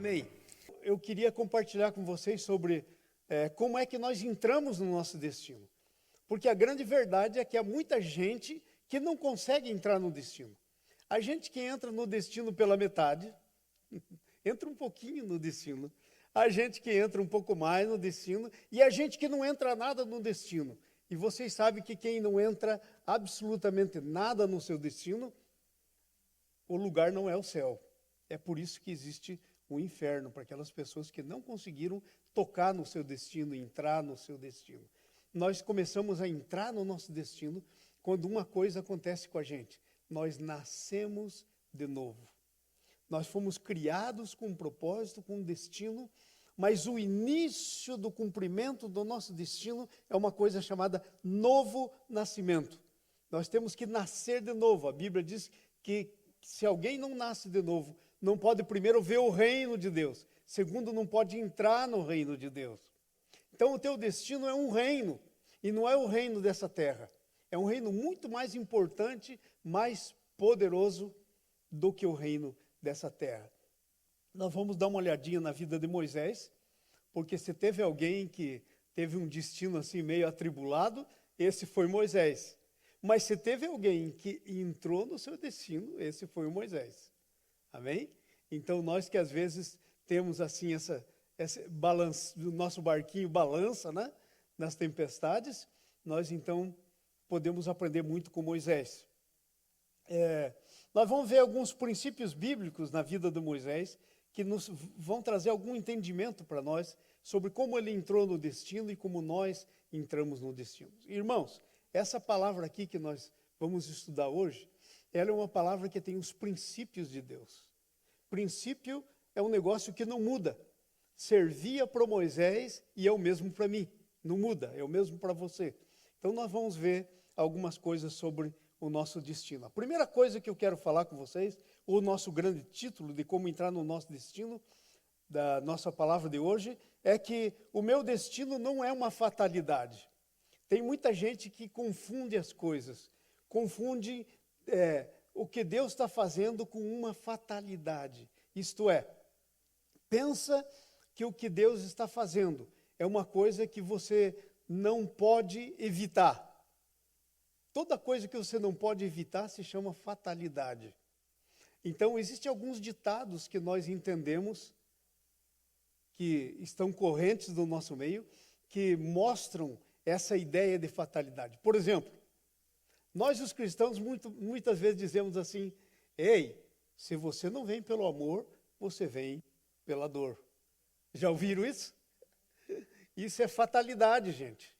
Amém. Eu queria compartilhar com vocês sobre como é que nós entramos no nosso destino. Porque a grande verdade é que há muita gente que não consegue entrar no destino. A gente que entra no destino pela metade, entra um pouquinho no destino. A gente que entra um pouco mais no destino e a gente que não entra nada no destino. E vocês sabem que quem não entra absolutamente nada no seu destino, o lugar não é o céu. É por isso que existe o inferno, para aquelas pessoas que não conseguiram tocar no seu destino, entrar no seu destino. Nós começamos a entrar no nosso destino quando uma coisa acontece com a gente. Nós nascemos de novo. Nós fomos criados com um propósito, com um destino, mas o início do cumprimento do nosso destino é uma coisa chamada novo nascimento. Nós temos que nascer de novo. A Bíblia diz que se alguém não nasce de novo, não pode primeiro ver o reino de Deus. Segundo, não pode entrar no reino de Deus. Então o teu destino é um reino, e não é o reino dessa terra. É um reino muito mais importante, mais poderoso do que o reino dessa terra. Nós vamos dar uma olhadinha na vida de Moisés, porque se teve alguém que teve um destino assim meio atribulado, esse foi Moisés. Mas se teve alguém que entrou no seu destino, esse foi o Moisés. Amém? Então nós que às vezes temos assim esse balanço, o nosso barquinho balança, né, nas tempestades, nós então podemos aprender muito com Moisés. Nós vamos ver alguns princípios bíblicos na vida de Moisés que nos vão trazer algum entendimento para nós sobre como ele entrou no destino e como nós entramos no destino. Irmãos, essa palavra aqui que nós vamos estudar hoje, ela é uma palavra que tem os princípios de Deus. Princípio é um negócio que não muda. Servia para Moisés e é o mesmo para mim. Não muda, é o mesmo para você. Então nós vamos ver algumas coisas sobre o nosso destino. A primeira coisa que eu quero falar com vocês, o nosso grande título de como entrar no nosso destino, da nossa palavra de hoje, é que o meu destino não é uma fatalidade. Tem muita gente que confunde as coisas, confunde o que Deus está fazendo com uma fatalidade. Isto é, pensa que o que Deus está fazendo é uma coisa que você não pode evitar. Toda coisa que você não pode evitar se chama fatalidade. Então, existem alguns ditados que nós entendemos que estão correntes do nosso meio, que mostram essa ideia de fatalidade. Por exemplo, nós os cristãos muitas vezes dizemos assim: ei, se você não vem pelo amor, você vem pela dor. Já ouviram isso? Isso é fatalidade, gente.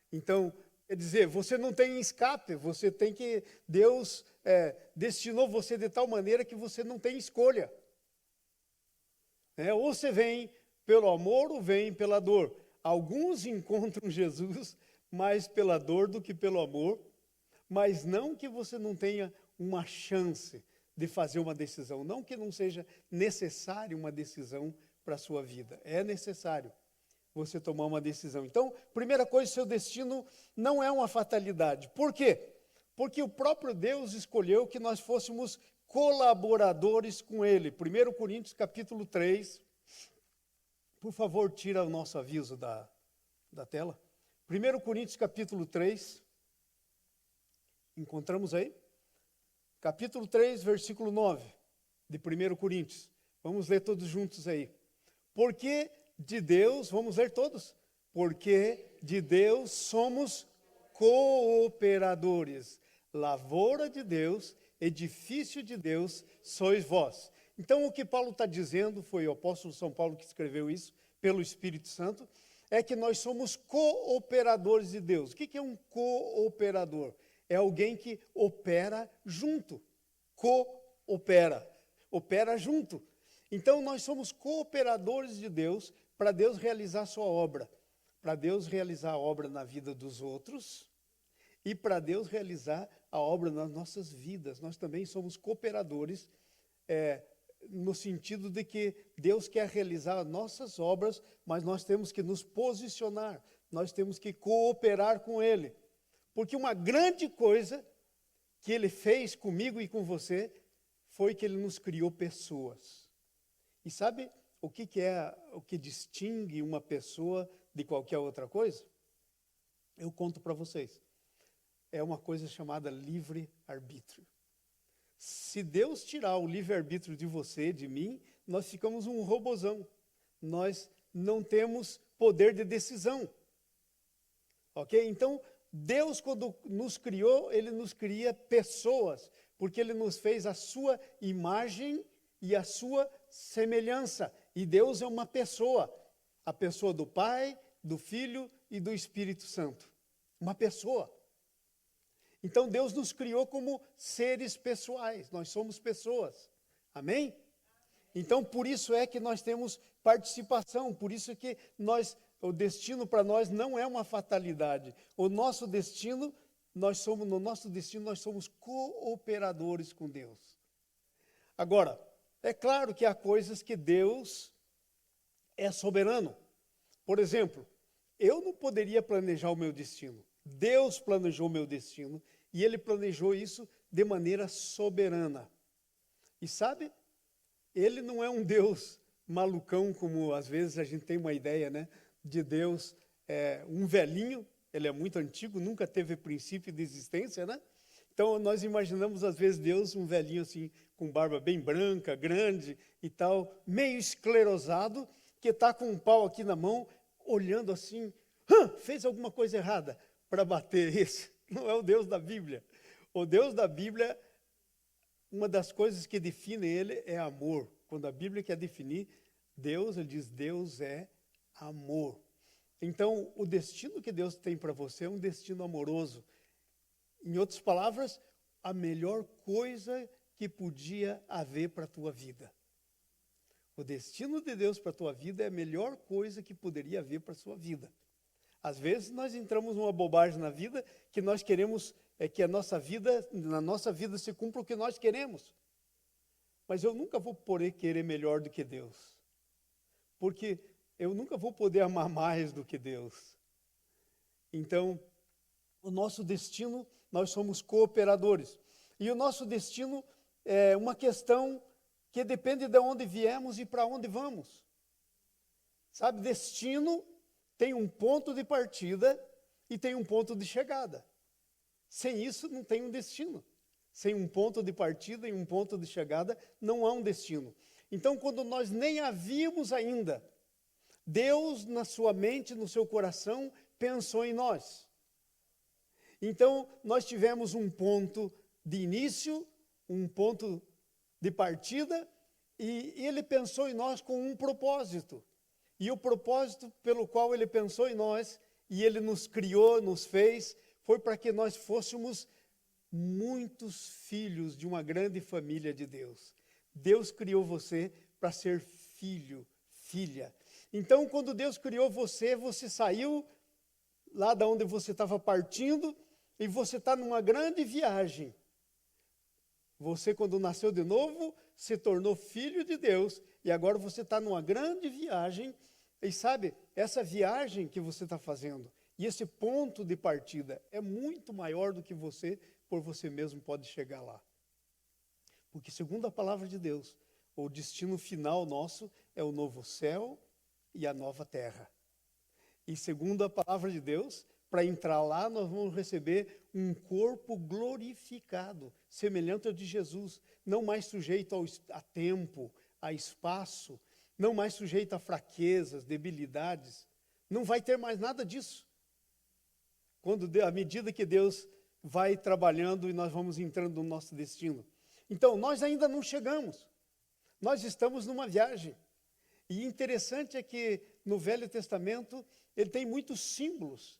Então, quer dizer, você não tem escape, você tem que... Deus destinou você de tal maneira que você não tem escolha. Ou você vem pelo amor ou vem pela dor. Alguns encontram Jesus mais pela dor do que pelo amor, mas não que você não tenha uma chance de fazer uma decisão, não que não seja necessário uma decisão para a sua vida. É necessário você tomar uma decisão. Então, primeira coisa, seu destino não é uma fatalidade. Por quê? Porque o próprio Deus escolheu que nós fôssemos colaboradores com Ele. 1 Coríntios capítulo 3. Por favor, tira o nosso aviso da tela. 1 Coríntios capítulo 3. Encontramos aí? Capítulo 3, versículo 9, de 1 Coríntios. Vamos ler todos juntos aí. Porque de Deus, vamos ler todos. Porque de Deus somos cooperadores. Lavoura de Deus, edifício de Deus, sois vós. Então o que Paulo está dizendo, foi o apóstolo São Paulo que escreveu isso, pelo Espírito Santo, é que nós somos cooperadores de Deus. O que é um cooperador? É alguém que opera junto. Coopera. Opera junto. Então nós somos cooperadores de Deus para Deus realizar a sua obra. Para Deus realizar a obra na vida dos outros e para Deus realizar a obra nas nossas vidas. Nós também somos cooperadores no sentido de que Deus quer realizar nossas obras, mas nós temos que nos posicionar, nós temos que cooperar com Ele. Porque uma grande coisa que Ele fez comigo e com você foi que Ele nos criou pessoas. E sabe, o que distingue uma pessoa de qualquer outra coisa? Eu conto para vocês. É uma coisa chamada livre-arbítrio. Se Deus tirar o livre-arbítrio de você, de mim, nós ficamos um robozão. Nós não temos poder de decisão. Ok? Então, Deus, quando nos criou, Ele nos cria pessoas, porque Ele nos fez a sua imagem e a sua semelhança. E Deus é uma pessoa, a pessoa do Pai, do Filho e do Espírito Santo. Uma pessoa. Então Deus nos criou como seres pessoais, nós somos pessoas. Amém? Então por isso é que nós temos participação, por isso que o destino para nós não é uma fatalidade. No nosso destino nós somos cooperadores com Deus. Agora, é claro que há coisas que Deus é soberano. Por exemplo, eu não poderia planejar o meu destino. Deus planejou o meu destino e Ele planejou isso de maneira soberana. E sabe, Ele não é um Deus malucão, como às vezes a gente tem uma ideia, né, de Deus, um velhinho. Ele é muito antigo, nunca teve princípio de existência, né? Então nós imaginamos às vezes Deus um velhinho assim, com barba bem branca, grande e tal, meio esclerosado, que está com um pau aqui na mão, olhando assim, fez alguma coisa errada para bater. Esse não é o Deus da Bíblia. O Deus da Bíblia, uma das coisas que define Ele é amor. Quando a Bíblia quer definir Deus, Ele diz Deus é amor. Então, o destino que Deus tem para você é um destino amoroso. Em outras palavras, a melhor coisa que podia haver para a tua vida. O destino de Deus para a tua vida é a melhor coisa que poderia haver para a sua vida. Às vezes nós entramos numa bobagem na vida que nós queremos que na nossa vida se cumpra o que nós queremos. Mas eu nunca vou poder querer melhor do que Deus. Porque eu nunca vou poder amar mais do que Deus. Então, o nosso destino, nós somos cooperadores. E o nosso destino é uma questão que depende de onde viemos e para onde vamos. Sabe, destino tem um ponto de partida e tem um ponto de chegada. Sem isso, não tem um destino. Sem um ponto de partida e um ponto de chegada, não há um destino. Então, quando nós nem a vimos ainda, Deus, na sua mente, no seu coração, pensou em nós. Então, nós tivemos um ponto de início, um ponto de partida, e Ele pensou em nós com um propósito. E o propósito pelo qual Ele pensou em nós, e Ele nos criou, nos fez, foi para que nós fôssemos muitos filhos de uma grande família de Deus. Deus criou você para ser filho, filha. Então, quando Deus criou você, você saiu lá de onde você estava partindo e você está numa grande viagem. Você, quando nasceu de novo, se tornou filho de Deus e agora você está numa grande viagem. E sabe, essa viagem que você está fazendo e esse ponto de partida é muito maior do que você, por você mesmo, pode chegar lá. Porque, segundo a palavra de Deus, o destino final nosso é o novo céu e a nova terra. E segundo a palavra de Deus, para entrar lá, nós vamos receber um corpo glorificado, semelhante ao de Jesus, não mais sujeito a tempo, a espaço, não mais sujeito a fraquezas, debilidades. Não vai ter mais nada disso. À medida que Deus vai trabalhando e nós vamos entrando no nosso destino. Então, nós ainda não chegamos. Nós estamos numa viagem. E interessante é que no Velho Testamento ele tem muitos símbolos.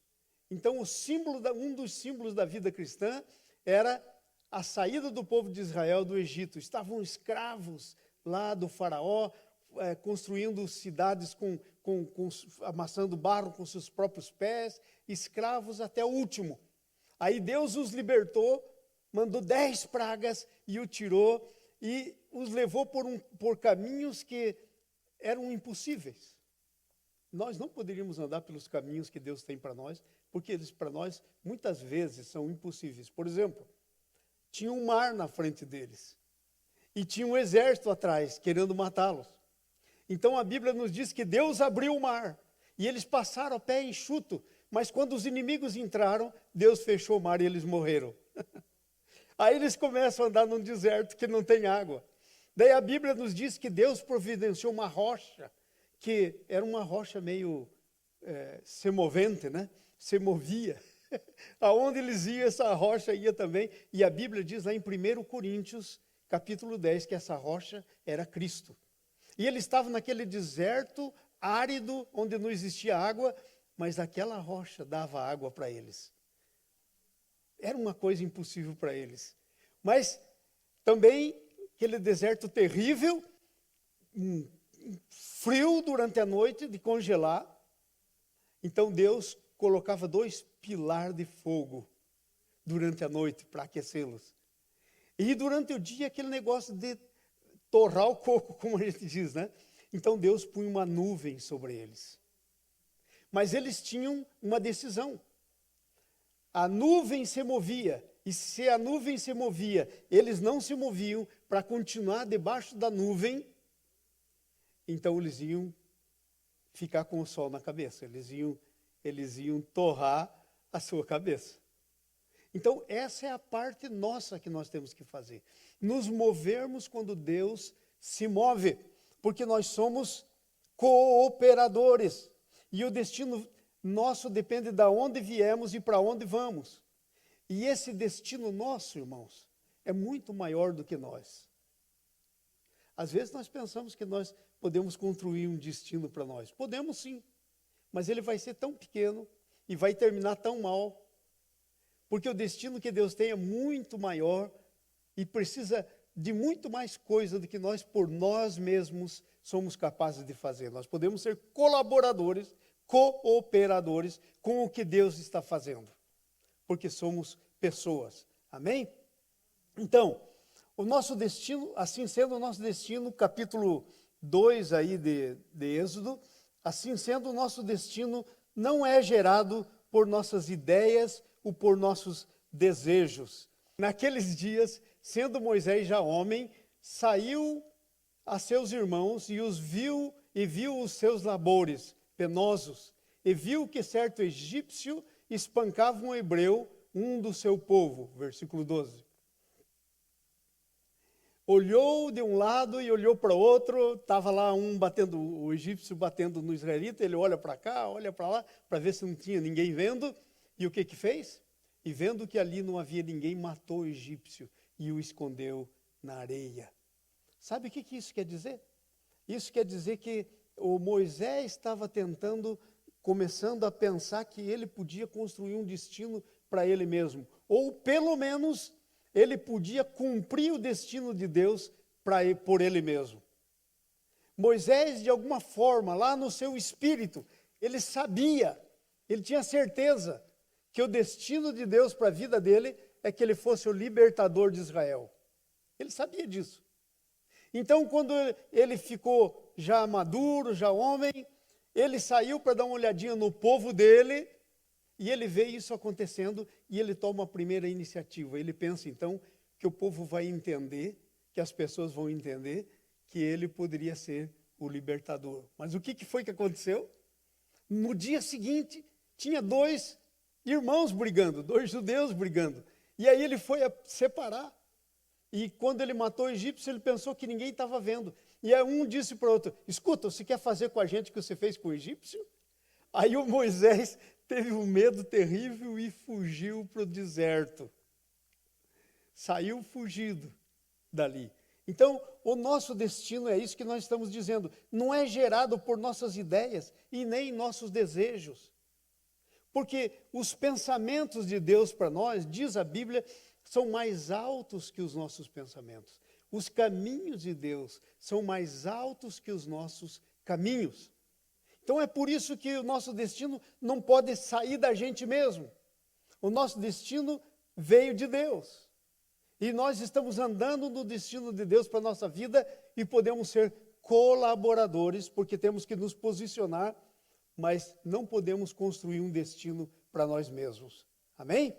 Então, um dos símbolos da vida cristã era a saída do povo de Israel do Egito. Estavam escravos lá do faraó, construindo cidades amassando barro com seus próprios pés, escravos até o último. Aí Deus os libertou, mandou 10 pragas e o tirou e os levou por caminhos que eram impossíveis. Nós não poderíamos andar pelos caminhos que Deus tem para nós, porque eles para nós muitas vezes são impossíveis. Por exemplo, tinha um mar na frente deles e tinha um exército atrás querendo matá-los. Então a Bíblia nos diz que Deus abriu o mar, e eles passaram a pé enxuto, mas quando os inimigos entraram, Deus fechou o mar e eles morreram. Aí eles começam a andar num deserto que não tem água. Daí a Bíblia nos diz que Deus providenciou uma rocha, que era uma rocha meio semovente, né? Se movia. Aonde eles iam, essa rocha ia também. E a Bíblia diz lá em 1 Coríntios, capítulo 10, que essa rocha era Cristo. E eles estavam naquele deserto árido, onde não existia água, mas aquela rocha dava água para eles. Era uma coisa impossível para eles. Mas também aquele deserto terrível, frio durante a noite, de congelar. Então Deus colocava 2 pilares de fogo durante a noite para aquecê-los. E durante o dia aquele negócio de torrar o coco, como a gente diz, né? Então Deus punha uma nuvem sobre eles. Mas eles tinham uma decisão. A nuvem se movia, e se a nuvem se movia, eles não se moviam para continuar debaixo da nuvem, então eles iam ficar com o sol na cabeça, eles iam torrar a sua cabeça. Então essa é a parte nossa que nós temos que fazer. Nos movermos quando Deus se move, porque nós somos cooperadores. E o destino nosso depende de onde viemos e para onde vamos. E esse destino nosso, irmãos, é muito maior do que nós. Às vezes nós pensamos que nós podemos construir um destino para nós. Podemos sim, mas ele vai ser tão pequeno e vai terminar tão mal. Porque o destino que Deus tem é muito maior e precisa de muito mais coisa do que nós, por nós mesmos, somos capazes de fazer. Nós podemos ser colaboradores, cooperadores com o que Deus está fazendo, porque somos pessoas. Amém? Então, o nosso destino, assim sendo o nosso destino, capítulo 2 aí de Êxodo, assim sendo o nosso destino não é gerado por nossas ideias ou por nossos desejos. Naqueles dias, sendo Moisés já homem, saiu a seus irmãos e viu os seus labores penosos, e viu que certo egípcio espancava um hebreu, um do seu povo. Versículo 12. Olhou de um lado e olhou para o outro, estava lá o egípcio batendo no israelita, ele olha para cá, olha para lá, para ver se não tinha ninguém vendo, e o que fez? E vendo que ali não havia ninguém, matou o egípcio e o escondeu na areia. Sabe o que isso quer dizer? Isso quer dizer que o Moisés estava começando a pensar que ele podia construir um destino para ele mesmo, ou pelo menos ele podia cumprir o destino de Deus por ele mesmo. Moisés, de alguma forma, lá no seu espírito, ele sabia, ele tinha certeza que o destino de Deus para a vida dele é que ele fosse o libertador de Israel. Ele sabia disso. Então, quando ele ficou já maduro, já homem, ele saiu para dar uma olhadinha no povo dele, e ele vê isso acontecendo, e ele toma a primeira iniciativa. Ele pensa, então, que o povo vai entender, que as pessoas vão entender, que ele poderia ser o libertador. Mas o que foi que aconteceu? No dia seguinte, tinha 2 irmãos brigando, 2 judeus brigando. E aí ele foi a separar. E quando ele matou o egípcio, ele pensou que ninguém estava vendo. E aí um disse para o outro, escuta, você quer fazer com a gente o que você fez com o egípcio? Aí o Moisés teve um medo terrível e fugiu para o deserto. Saiu fugido dali. Então, o nosso destino é isso que nós estamos dizendo. Não é gerado por nossas ideias e nem nossos desejos. Porque os pensamentos de Deus para nós, diz a Bíblia, são mais altos que os nossos pensamentos. Os caminhos de Deus são mais altos que os nossos caminhos. Então é por isso que o nosso destino não pode sair da gente mesmo. O nosso destino veio de Deus. E nós estamos andando no destino de Deus para a nossa vida e podemos ser colaboradores, porque temos que nos posicionar, mas não podemos construir um destino para nós mesmos. Amém?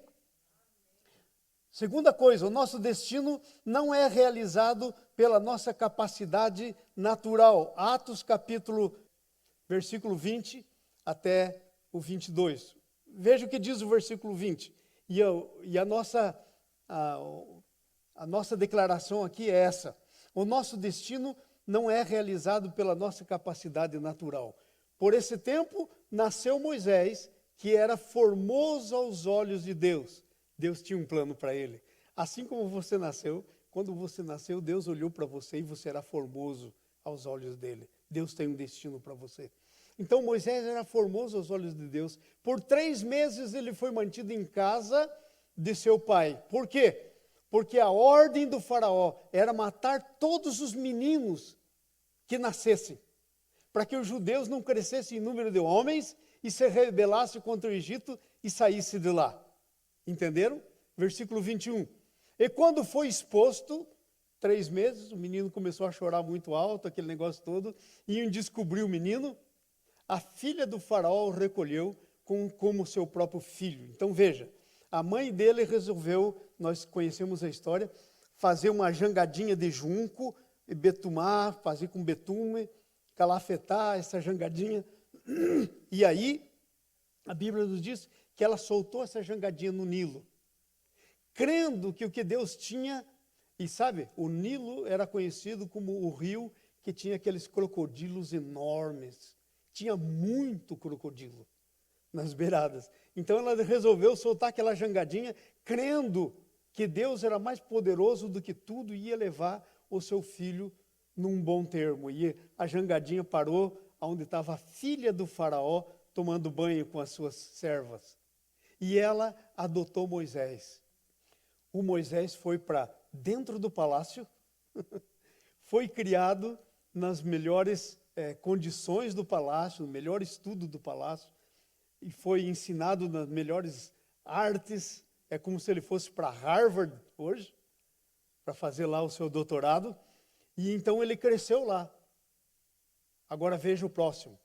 Segunda coisa, o nosso destino não é realizado pela nossa capacidade natural. Atos capítulo, versículo 20 até o 22. Veja o que diz o versículo 20. E a nossa declaração aqui é essa. O nosso destino não é realizado pela nossa capacidade natural. Por esse tempo, nasceu Moisés, que era formoso aos olhos de Deus. Deus tinha um plano para ele. Assim como você nasceu, quando você nasceu, Deus olhou para você e você era formoso aos olhos dele. Deus tem um destino para você. Então Moisés era formoso aos olhos de Deus. Por 3 meses ele foi mantido em casa de seu pai. Por quê? Porque a ordem do faraó era matar todos os meninos que nascessem, para que os judeus não crescessem em número de homens e se rebelassem contra o Egito e saíssem de lá. Entenderam? Versículo 21. E quando foi exposto, 3 meses, o menino começou a chorar muito alto, aquele negócio todo, e descobriu o menino, a filha do faraó o recolheu como seu próprio filho. Então veja, a mãe dele resolveu, nós conhecemos a história, fazer uma jangadinha de junco, e betumar, fazer com betume, calafetar essa jangadinha. E aí, a Bíblia nos diz que ela soltou essa jangadinha no Nilo, crendo que o que Deus tinha, e sabe, o Nilo era conhecido como o rio que tinha aqueles crocodilos enormes, tinha muito crocodilo nas beiradas. Então ela resolveu soltar aquela jangadinha, crendo que Deus era mais poderoso do que tudo e ia levar o seu filho num bom termo. E a jangadinha parou onde estava a filha do faraó tomando banho com as suas servas. E ela adotou Moisés. O Moisés foi para dentro do palácio, foi criado nas melhores condições do palácio, no melhor estudo do palácio, e foi ensinado nas melhores artes. É como se ele fosse para Harvard hoje, para fazer lá o seu doutorado. E então ele cresceu lá. Agora veja o próximo.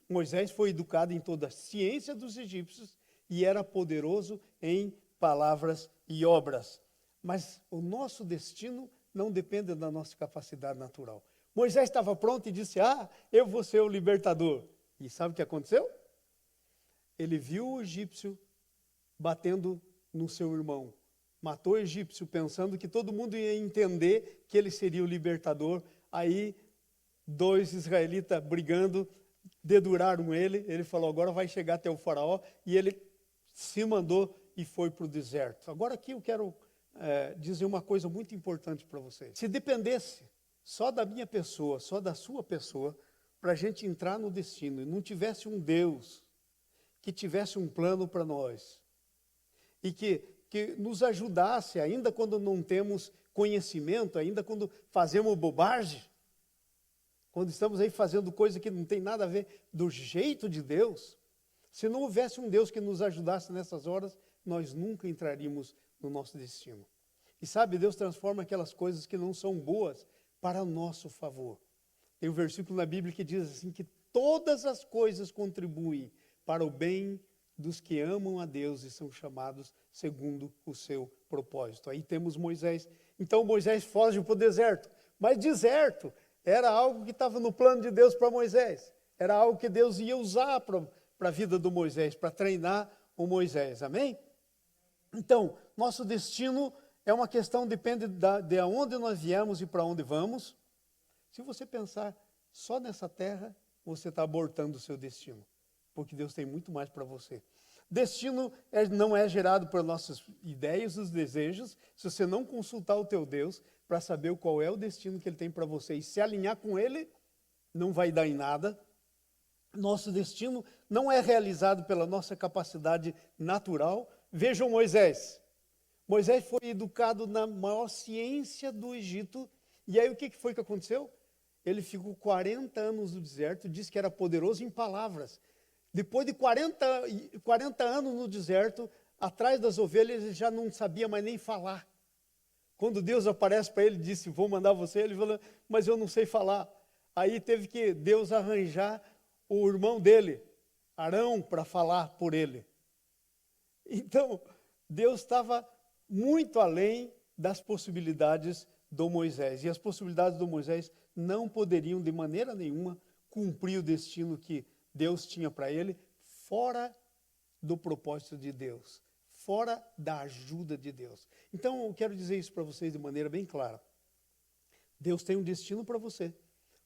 Moisés foi educado em toda a ciência dos egípcios e era poderoso em palavras e obras. Mas o nosso destino não depende da nossa capacidade natural. Moisés estava pronto e disse, eu vou ser o libertador. E sabe o que aconteceu? Ele viu o egípcio batendo no seu irmão. Matou o egípcio pensando que todo mundo ia entender que ele seria o libertador. Aí 2 israelitas brigando, deduraram ele. Ele falou, agora vai chegar até o faraó. E ele se mandou e foi para o deserto. Agora aqui eu quero dizer uma coisa muito importante para vocês. Se dependesse só da minha pessoa, só da sua pessoa, para a gente entrar no destino, e não tivesse um Deus que tivesse um plano para nós, e que nos ajudasse, ainda quando não temos conhecimento, ainda quando fazemos bobagem, quando estamos aí fazendo coisa que não tem nada a ver do jeito de Deus, se não houvesse um Deus que nos ajudasse nessas horas, nós nunca entraríamos no nosso destino. E sabe, Deus transforma aquelas coisas que não são boas para nosso favor. Tem um versículo na Bíblia que diz assim, que todas as coisas contribuem para o bem dos que amam a Deus e são chamados segundo o seu propósito. Aí temos Moisés. Então Moisés foge para o deserto. Mas deserto era algo que estava no plano de Deus para Moisés. Era algo que Deus ia usar para a vida do Moisés, para treinar o Moisés. Amém? Então, nosso destino é uma questão, depende de onde nós viemos e para onde vamos. Se você pensar só nessa terra, você está abortando o seu destino. Porque Deus tem muito mais para você. Destino não é gerado por nossas ideias, os desejos. Se você não consultar o teu Deus para saber qual é o destino que Ele tem para você e se alinhar com Ele, não vai dar em nada. Nosso destino não é realizado pela nossa capacidade natural. Vejam Moisés. Moisés foi educado na maior ciência do Egito. E aí o que foi que aconteceu? Ele ficou 40 anos no deserto, disse que era poderoso em palavras. Depois de 40 anos no deserto, atrás das ovelhas, ele já não sabia mais nem falar. Quando Deus aparece para ele e disse, vou mandar você, ele falou, mas eu não sei falar. Aí teve que Deus arranjar o irmão dele, Arão, para falar por ele. Então, Deus estava muito além das possibilidades do Moisés. E as possibilidades do Moisés não poderiam, de maneira nenhuma, cumprir o destino que Deus tinha para ele, fora do propósito de Deus, fora da ajuda de Deus. Então, eu quero dizer isso para vocês de maneira bem clara. Deus tem um destino para você.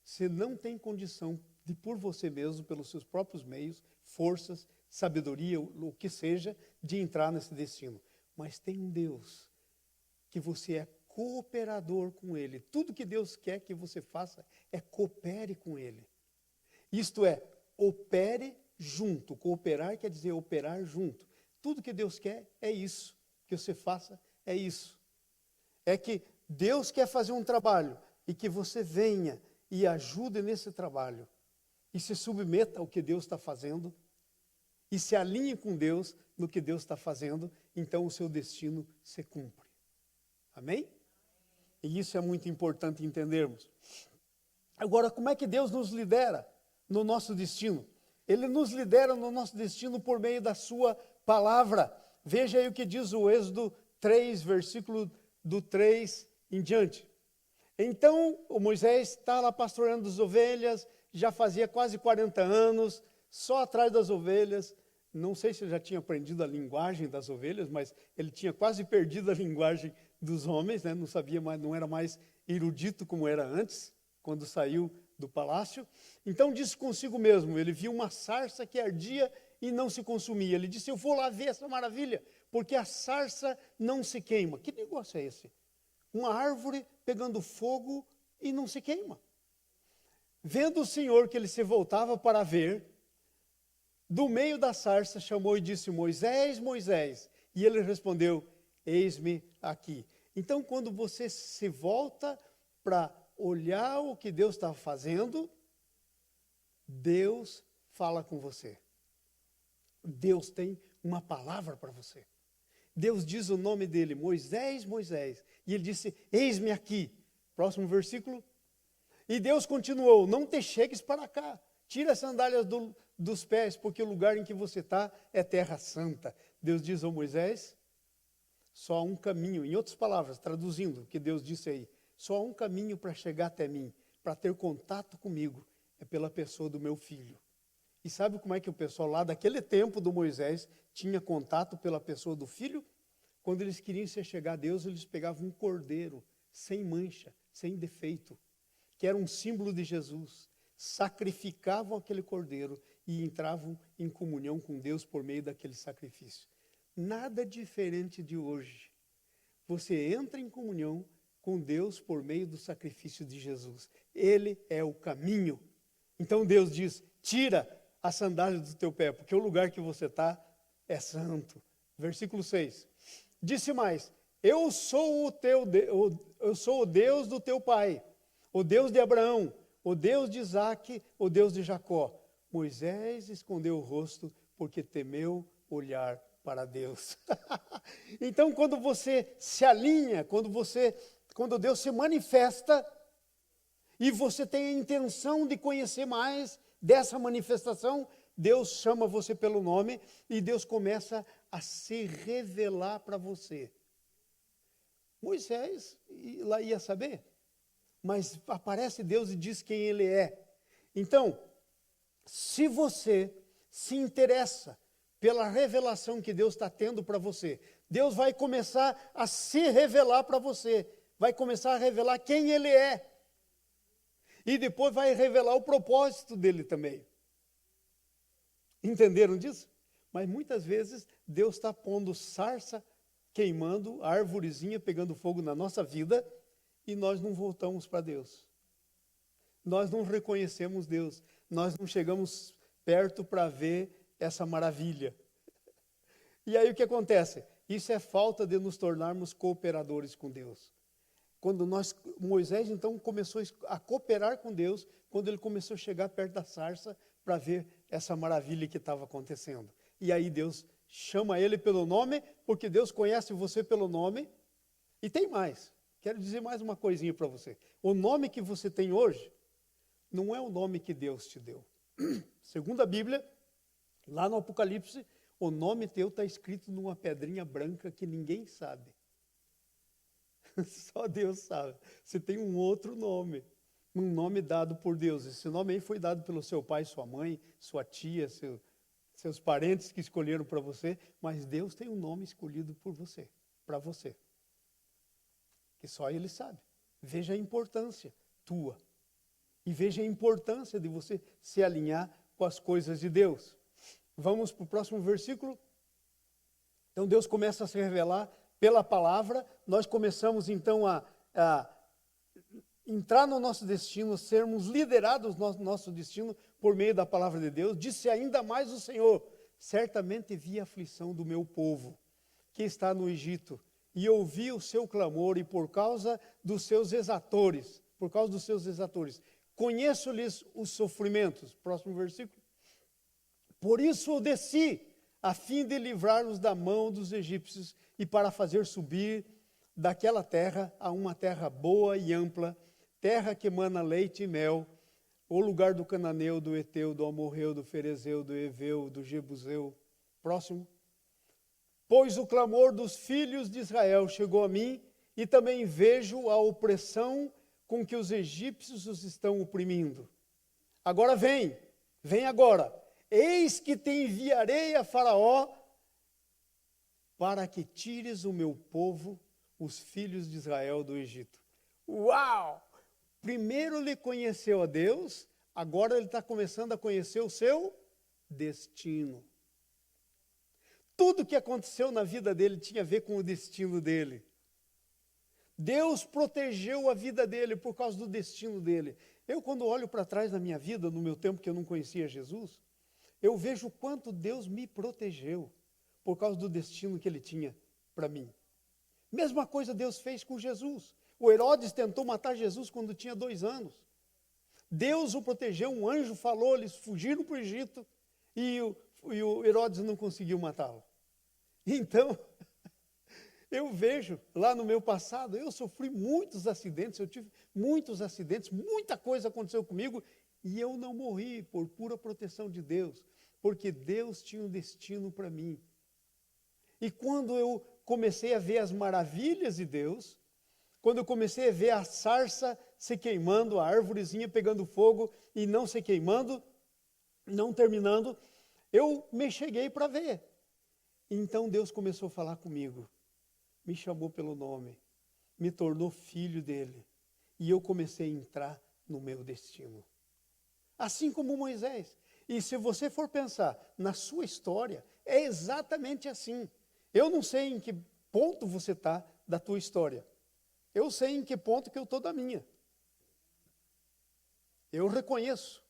Você não tem condição de, por você mesmo, pelos seus próprios meios, forças, sabedoria, o que seja, de entrar nesse destino. Mas tem um Deus que você é cooperador com Ele. Tudo que Deus quer que você faça é coopere com Ele. Isto é, opere junto. Cooperar quer dizer operar junto. Tudo que Deus quer é isso. Que você faça é isso. É que Deus quer fazer um trabalho e que você venha e ajude nesse trabalho. E se submeta ao que Deus está fazendo e se alinhe com Deus no que Deus está fazendo, então o seu destino se cumpre. Amém? E isso é muito importante entendermos. Agora, como é que Deus nos lidera no nosso destino? Ele nos lidera no nosso destino por meio da sua palavra. Veja aí o que diz o Êxodo 3, versículo do 3 em diante. Então, o Moisés está lá pastoreando as ovelhas, já fazia quase 40 anos, só atrás das ovelhas. Não sei se ele já tinha aprendido a linguagem das ovelhas, mas ele tinha quase perdido a linguagem dos homens, né? Não sabia mais, não era mais erudito como era antes, quando saiu do palácio. Então disse consigo mesmo, ele viu uma sarça que ardia e não se consumia. Ele disse, eu vou lá ver essa maravilha, porque a sarça não se queima. Que negócio é esse? Uma árvore pegando fogo e não se queima. Vendo o Senhor que ele se voltava para ver, do meio da sarça chamou e disse, Moisés, Moisés. E ele respondeu, eis-me aqui. Então, quando você se volta para olhar o que Deus está fazendo, Deus fala com você. Deus tem uma palavra para você. Deus diz o nome dele, Moisés, Moisés. E ele disse, eis-me aqui. Próximo versículo. E Deus continuou, não te chegues para cá. Tira as sandálias dos pés, porque o lugar em que você está é terra santa. Deus diz ao Moisés, só há um caminho. Em outras palavras, traduzindo o que Deus disse aí, só há um caminho para chegar até mim, para ter contato comigo, é pela pessoa do meu filho. E sabe como é que o pessoal lá daquele tempo do Moisés tinha contato pela pessoa do filho? Quando eles queriam se chegar a Deus, eles pegavam um cordeiro, sem mancha, sem defeito, que era um símbolo de Jesus. Sacrificavam aquele cordeiro e entravam em comunhão com Deus por meio daquele sacrifício. Nada diferente de hoje. Você entra em comunhão com Deus por meio do sacrifício de Jesus. Ele é o caminho. Então Deus diz, tira a sandália do teu pé, porque o lugar que você está é santo. Versículo 6. Disse mais, eu sou o Deus do teu pai, o Deus de Abraão, o Deus de Isaque, o Deus de Jacó. Moisés escondeu o rosto porque temeu olhar para Deus. Então, quando você se alinha, quando Deus se manifesta e você tem a intenção de conhecer mais dessa manifestação, Deus chama você pelo nome e Deus começa a se revelar para você. Moisés lá ia saber, mas aparece Deus e diz quem ele é. Então, se você se interessa pela revelação que Deus está tendo para você, Deus vai começar a se revelar para você, vai começar a revelar quem ele é. E depois vai revelar o propósito dele também. Entenderam disso? Mas muitas vezes Deus está pondo sarça, queimando, a arvorezinha pegando fogo na nossa vida e nós não voltamos para Deus. Nós não reconhecemos Deus. Nós não chegamos perto para ver essa maravilha. E aí o que acontece? Isso é falta de nos tornarmos cooperadores com Deus. Moisés então começou a cooperar com Deus, quando ele começou a chegar perto da sarça para ver essa maravilha que estava acontecendo. E aí Deus chama ele pelo nome, porque Deus conhece você pelo nome. E tem mais, quero dizer mais uma coisinha para você. O nome que você tem hoje, não é o nome que Deus te deu. Segundo a Bíblia, lá no Apocalipse, o nome teu está escrito numa pedrinha branca que ninguém sabe. Só Deus sabe. Você tem um outro nome, um nome dado por Deus. Esse nome aí foi dado pelo seu pai, sua mãe, sua tia, seus parentes que escolheram para você, mas Deus tem um nome escolhido por você, para você. Que só Ele sabe. Veja a importância tua. E veja a importância de você se alinhar com as coisas de Deus. Vamos para o próximo versículo. Então Deus começa a se revelar pela palavra. Nós começamos então a entrar no nosso destino, sermos liderados no nosso destino por meio da palavra de Deus. Disse ainda mais o Senhor: certamente vi a aflição do meu povo, que está no Egito, e ouvi o seu clamor, e por causa dos seus exatores, conheço-lhes os sofrimentos. Próximo versículo. Por isso eu desci, a fim de livrar-os da mão dos egípcios, e para fazer subir daquela terra a uma terra boa e ampla, terra que emana leite e mel, o lugar do cananeu, do eteu, do amorreu, do ferezeu, do eveu, do jebuseu. Próximo. Pois o clamor dos filhos de Israel chegou a mim, e também vejo a opressão com que os egípcios os estão oprimindo. Agora vem agora. Eis que te enviarei a Faraó, para que tires o meu povo, os filhos de Israel, do Egito. Uau! Primeiro ele conheceu a Deus, agora ele está começando a conhecer o seu destino. Tudo que aconteceu na vida dele tinha a ver com o destino dele. Deus protegeu a vida dele por causa do destino dele. Eu, quando olho para trás na minha vida, no meu tempo que eu não conhecia Jesus, eu vejo o quanto Deus me protegeu por causa do destino que Ele tinha para mim. Mesma coisa Deus fez com Jesus. O Herodes tentou matar Jesus quando tinha 2 anos. Deus o protegeu, um anjo falou, eles fugiram para o Egito e o Herodes não conseguiu matá-lo. Então, eu vejo lá no meu passado, eu sofri muitos acidentes, eu tive muitos acidentes, muita coisa aconteceu comigo e eu não morri por pura proteção de Deus, porque Deus tinha um destino para mim. E quando eu comecei a ver as maravilhas de Deus, quando eu comecei a ver a sarça se queimando, a árvorezinha pegando fogo e não se queimando, não terminando, eu me cheguei para ver. Então Deus começou a falar comigo, me chamou pelo nome, me tornou filho dele, e eu comecei a entrar no meu destino. Assim como Moisés. E se você for pensar na sua história, é exatamente assim. Eu não sei em que ponto você está da tua história. Eu sei em que ponto que eu estou da minha. Eu reconheço.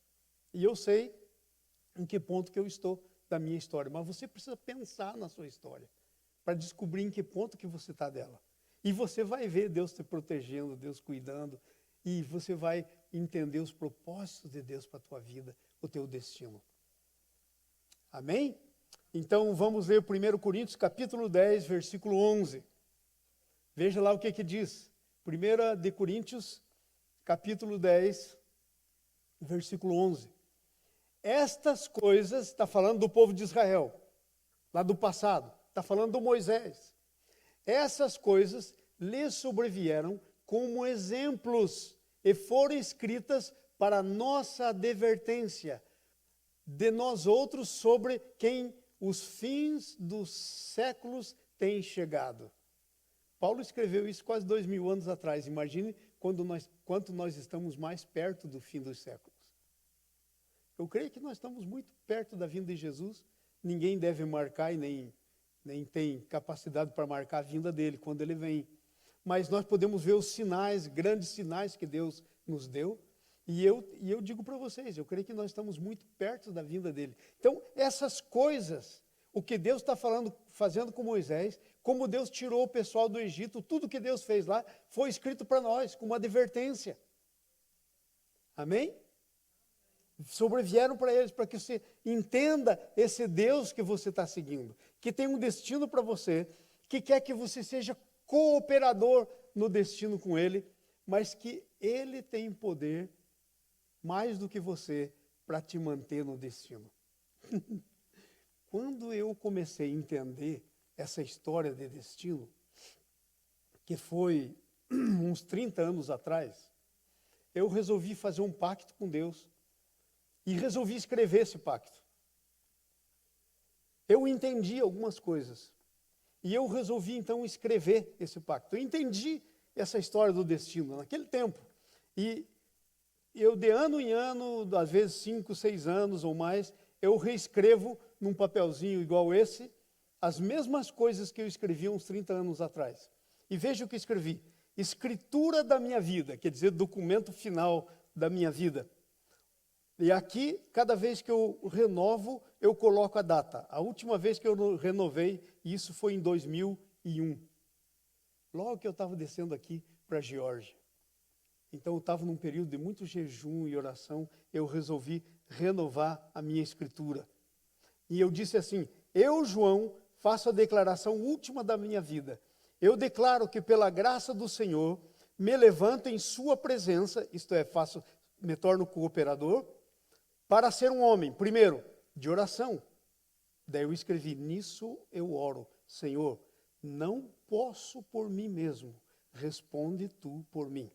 E eu sei em que ponto que eu estou da minha história. Mas você precisa pensar na sua história para descobrir em que ponto que você está dela. E você vai ver Deus te protegendo, Deus cuidando. E você vai entender os propósitos de Deus para a tua vida, o teu destino. Amém? Então vamos ler 1 Coríntios capítulo 10, versículo 11. Veja lá o que diz. 1 de Coríntios capítulo 10, versículo 11. Estas coisas, está falando do povo de Israel, lá do passado, está falando do Moisés. Essas coisas lhes sobrevieram como exemplos e foram escritas para nossa advertência de nós outros sobre quem os fins dos séculos têm chegado. Paulo escreveu isso quase 2000 anos atrás. Imagine quanto nós estamos mais perto do fim dos séculos. Eu creio que nós estamos muito perto da vinda de Jesus. Ninguém deve marcar e nem tem capacidade para marcar a vinda dele quando ele vem. Mas nós podemos ver os sinais, grandes sinais que Deus nos deu. E eu digo para vocês, eu creio que nós estamos muito perto da vinda dele. Então, essas coisas, o que Deus está fazendo com Moisés, como Deus tirou o pessoal do Egito, tudo que Deus fez lá, foi escrito para nós, como uma advertência. Amém? Sobrevieram para eles, para que você entenda esse Deus que você está seguindo, que tem um destino para você, que quer que você seja cooperador no destino com Ele, mas que Ele tem poder mais do que você para te manter no destino. Quando eu comecei a entender essa história de destino, que foi uns 30 anos atrás, eu resolvi fazer um pacto com Deus e resolvi escrever esse pacto. Eu entendi algumas coisas e eu resolvi então escrever esse pacto. Eu entendi essa história do destino naquele tempo e eu de ano em ano, às vezes 5, 6 anos ou mais, eu reescrevo num papelzinho igual esse, as mesmas coisas que eu escrevi uns 30 anos atrás. E veja o que escrevi. Escritura da minha vida, quer dizer, documento final da minha vida. E aqui, cada vez que eu renovo, eu coloco a data. A última vez que eu renovei, isso foi em 2001. Logo que eu estava descendo aqui para a Geórgia. Então, eu estava num período de muito jejum e oração, eu resolvi renovar a minha escritura. E eu disse assim, eu, João, faço a declaração última da minha vida. Eu declaro que pela graça do Senhor, me levanto em sua presença, isto é, me torno cooperador, para ser um homem, primeiro, de oração. Daí eu escrevi, nisso eu oro, Senhor, não posso por mim mesmo, responde tu por mim.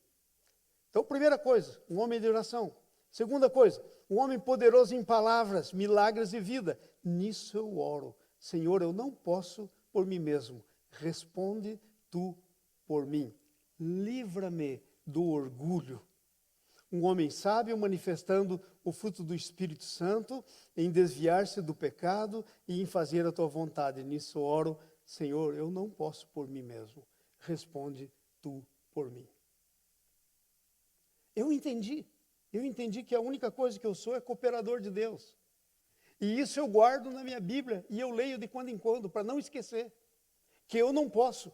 Então, primeira coisa, um homem de oração. Segunda coisa, um homem poderoso em palavras, milagres e vida. Nisso eu oro. Senhor, eu não posso por mim mesmo. Responde tu por mim. Livra-me do orgulho. Um homem sábio manifestando o fruto do Espírito Santo, em desviar-se do pecado e em fazer a tua vontade. Nisso eu oro, Senhor, eu não posso por mim mesmo. Responde tu por mim. Eu entendi que a única coisa que eu sou é cooperador de Deus. E isso eu guardo na minha Bíblia e eu leio de quando em quando, para não esquecer que eu não posso.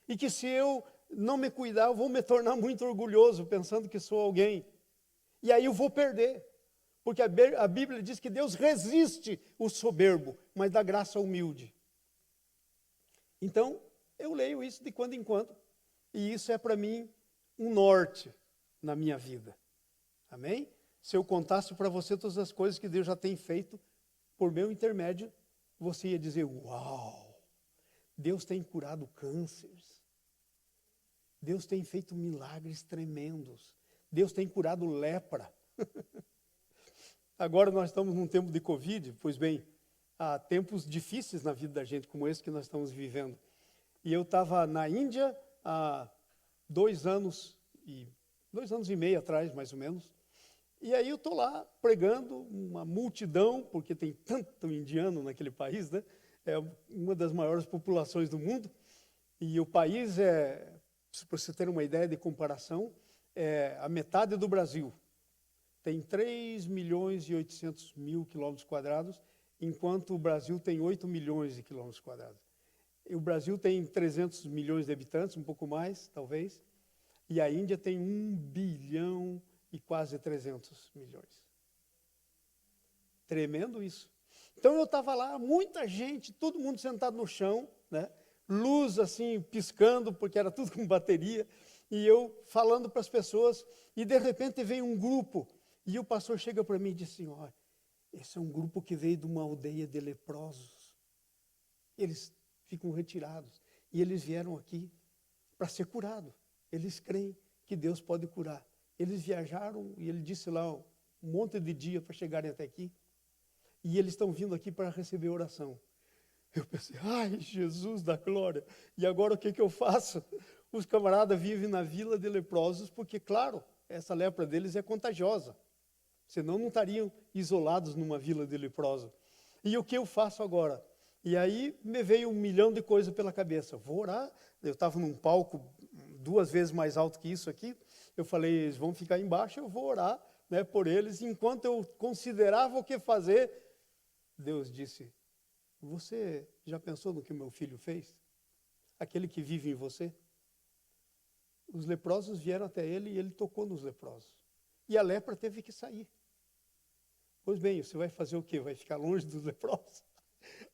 E que se eu não me cuidar, eu vou me tornar muito orgulhoso, pensando que sou alguém. E aí eu vou perder. Porque a Bíblia diz que Deus resiste o soberbo, mas dá graça ao humilde. Então, eu leio isso de quando em quando. E isso é para mim um norte na minha vida. Amém? Se eu contasse para você todas as coisas que Deus já tem feito por meu intermédio, você ia dizer, uau, Deus tem curado cânceres. Deus tem feito milagres tremendos. Deus tem curado lepra. Agora nós estamos num tempo de Covid, pois bem, há tempos difíceis na vida da gente, como esse que nós estamos vivendo. E eu estava na Índia há 2 anos e meio atrás, mais ou menos. E aí eu estou lá pregando uma multidão, porque tem tanto indiano naquele país, né? É uma das maiores populações do mundo. E o país para você ter uma ideia de comparação, é a metade do Brasil. Tem 3.800.000 quilômetros quadrados, enquanto o Brasil tem 8 milhões de quilômetros quadrados. E o Brasil tem 300 milhões de habitantes, um pouco mais, talvez. E a Índia tem 1 bilhão e quase 300 milhões. Tremendo isso. Então eu estava lá, muita gente, todo mundo sentado no chão, né? Luz assim, piscando, porque era tudo com bateria, e eu falando para as pessoas, e de repente vem um grupo, e o pastor chega para mim e diz assim, olha, esse é um grupo que veio de uma aldeia de leprosos. Eles ficam retirados, e eles vieram aqui para ser curados. Eles creem que Deus pode curar. Eles viajaram, e ele disse lá, um monte de dia para chegarem até aqui, e eles estão vindo aqui para receber oração. Eu pensei, ai, Jesus da glória, e agora o que eu faço? Os camaradas vivem na vila de leprosos, porque, claro, essa lepra deles é contagiosa. Senão não estariam isolados numa vila de leprosos. E o que eu faço agora? E aí me veio 1 milhão de coisas pela cabeça. Vou orar, eu estava num palco 2 vezes mais alto que isso aqui. Eu falei, eles vão ficar embaixo, eu vou orar, né, por eles. Enquanto eu considerava o que fazer, Deus disse, você já pensou no que o meu filho fez? Aquele que vive em você? Os leprosos vieram até ele e ele tocou nos leprosos. E a lepra teve que sair. Pois bem, você vai fazer o quê? Vai ficar longe dos leprosos?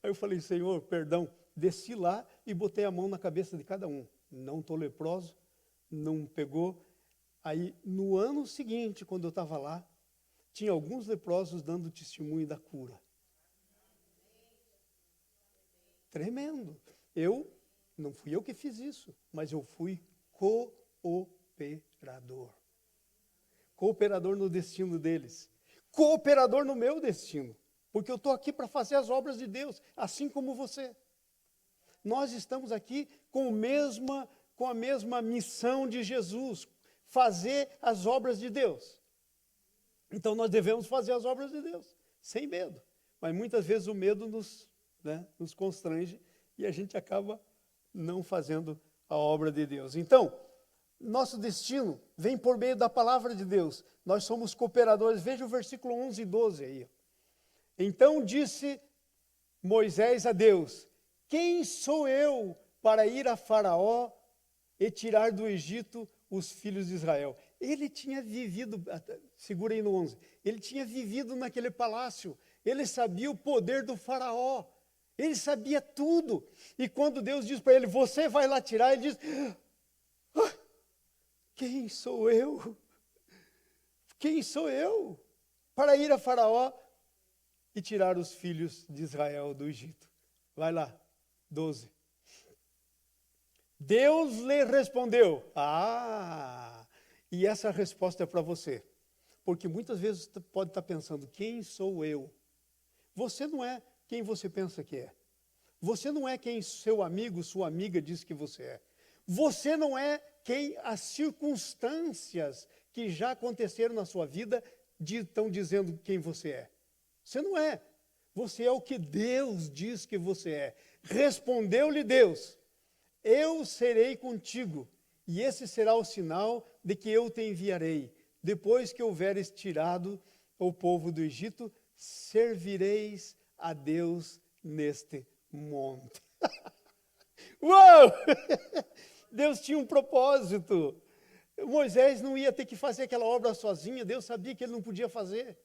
Aí eu falei, Senhor, perdão. Desci lá e botei a mão na cabeça de cada um. Não estou leproso, não pegou. Aí, no ano seguinte, quando eu estava lá, tinha alguns leprosos dando testemunho da cura. Tremendo. Não fui eu que fiz isso, mas eu fui cooperador. Cooperador no destino deles. Cooperador no meu destino. Porque eu estou aqui para fazer as obras de Deus, assim como você. Nós estamos aqui com a mesma missão de Jesus, fazer as obras de Deus. Então nós devemos fazer as obras de Deus, sem medo. Mas muitas vezes o medo nos constrange e a gente acaba não fazendo a obra de Deus. Então, nosso destino vem por meio da palavra de Deus. Nós somos cooperadores. Veja o versículo 11 e 12 aí. Então disse Moisés a Deus: quem sou eu para ir a Faraó e tirar do Egito os filhos de Israel? Ele tinha vivido, segura aí no 11, ele tinha vivido naquele palácio, ele sabia o poder do Faraó, ele sabia tudo. E quando Deus diz para ele, você vai lá tirar, ele diz, quem sou eu? Quem sou eu para ir a Faraó e tirar os filhos de Israel do Egito? Vai lá, 12. Deus lhe respondeu. E essa resposta é para você. Porque muitas vezes você pode estar pensando, quem sou eu? Você não é quem você pensa que é. Você não é quem seu amigo, sua amiga diz que você é. Você não é quem as circunstâncias que já aconteceram na sua vida estão dizendo quem você é. Você não é. Você é o que Deus diz que você é. Respondeu-lhe Deus: eu serei contigo, e esse será o sinal de que eu te enviarei. Depois que houveres tirado o povo do Egito, servireis a Deus neste monte. Uau! Deus tinha um propósito. Moisés não ia ter que fazer aquela obra sozinho, Deus sabia que ele não podia fazer.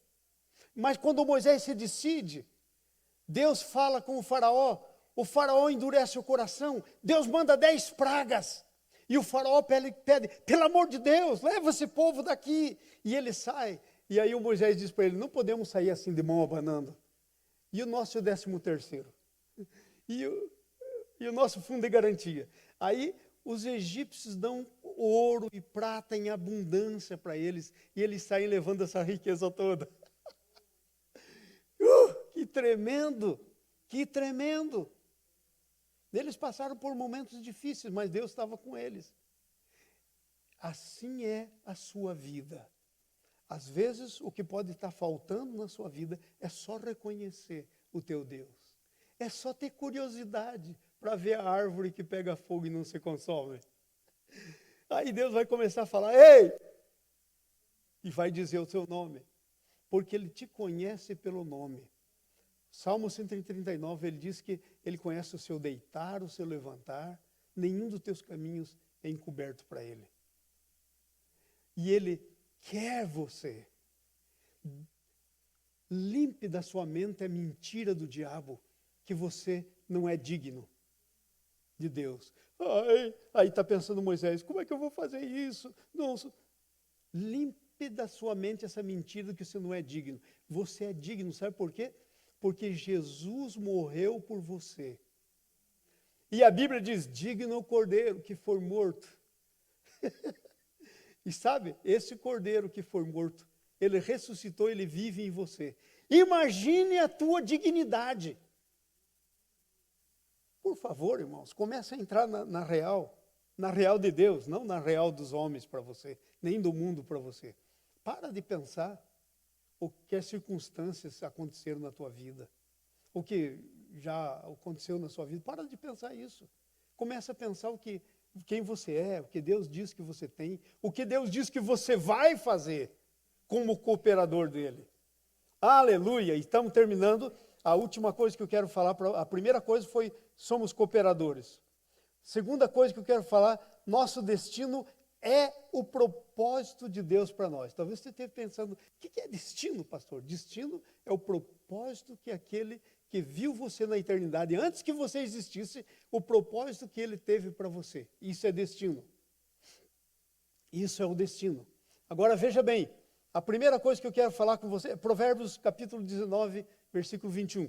Mas quando Moisés se decide, Deus fala com o faraó endurece o coração, Deus manda 10 pragas, e o faraó pede, pelo amor de Deus, leva esse povo daqui, e ele sai, e aí o Moisés diz para ele, não podemos sair assim de mão abanando, e o nosso 13º, e o nosso fundo de garantia, aí os egípcios dão ouro e prata em abundância para eles, e eles saem levando essa riqueza toda. Que tremendo, que tremendo. Eles passaram por momentos difíceis, mas Deus estava com eles. Assim é a sua vida. Às vezes, o que pode estar faltando na sua vida é só reconhecer o teu Deus. É só ter curiosidade para ver a árvore que pega fogo e não se consome. Aí Deus vai começar a falar, ei! E vai dizer o seu nome, porque Ele te conhece pelo nome. Salmo 139, ele diz que ele conhece o seu deitar, o seu levantar, nenhum dos teus caminhos é encoberto para ele. E ele quer você. Limpe da sua mente a mentira do diabo, que você não é digno de Deus. Aí está pensando Moisés, como é que eu vou fazer isso? Nossa. Limpe da sua mente essa mentira de que você não é digno. Você é digno, sabe por quê? Porque Jesus morreu por você. E a Bíblia diz, digno o cordeiro que for morto. E sabe, esse cordeiro que for morto, ele ressuscitou, ele vive em você. Imagine a tua dignidade. Por favor, irmãos, comece a entrar na real de Deus, não na real dos homens para você, nem do mundo para você. Para de pensar o que as circunstâncias aconteceram na tua vida, o que já aconteceu na sua vida. Para de pensar isso. Começa a pensar quem você é, o que Deus diz que você tem, o que Deus diz que você vai fazer como cooperador dele. Aleluia! E estamos terminando. A última coisa que eu quero falar, a primeira coisa foi, somos cooperadores. Segunda coisa que eu quero falar, nosso destino é o propósito de Deus para nós. Talvez você esteja pensando, o que é destino, pastor? Destino é o propósito que aquele que viu você na eternidade, antes que você existisse, o propósito que ele teve para você. Isso é destino. Isso é o destino. Agora veja bem, a primeira coisa que eu quero falar com você é Provérbios capítulo 19, versículo 21.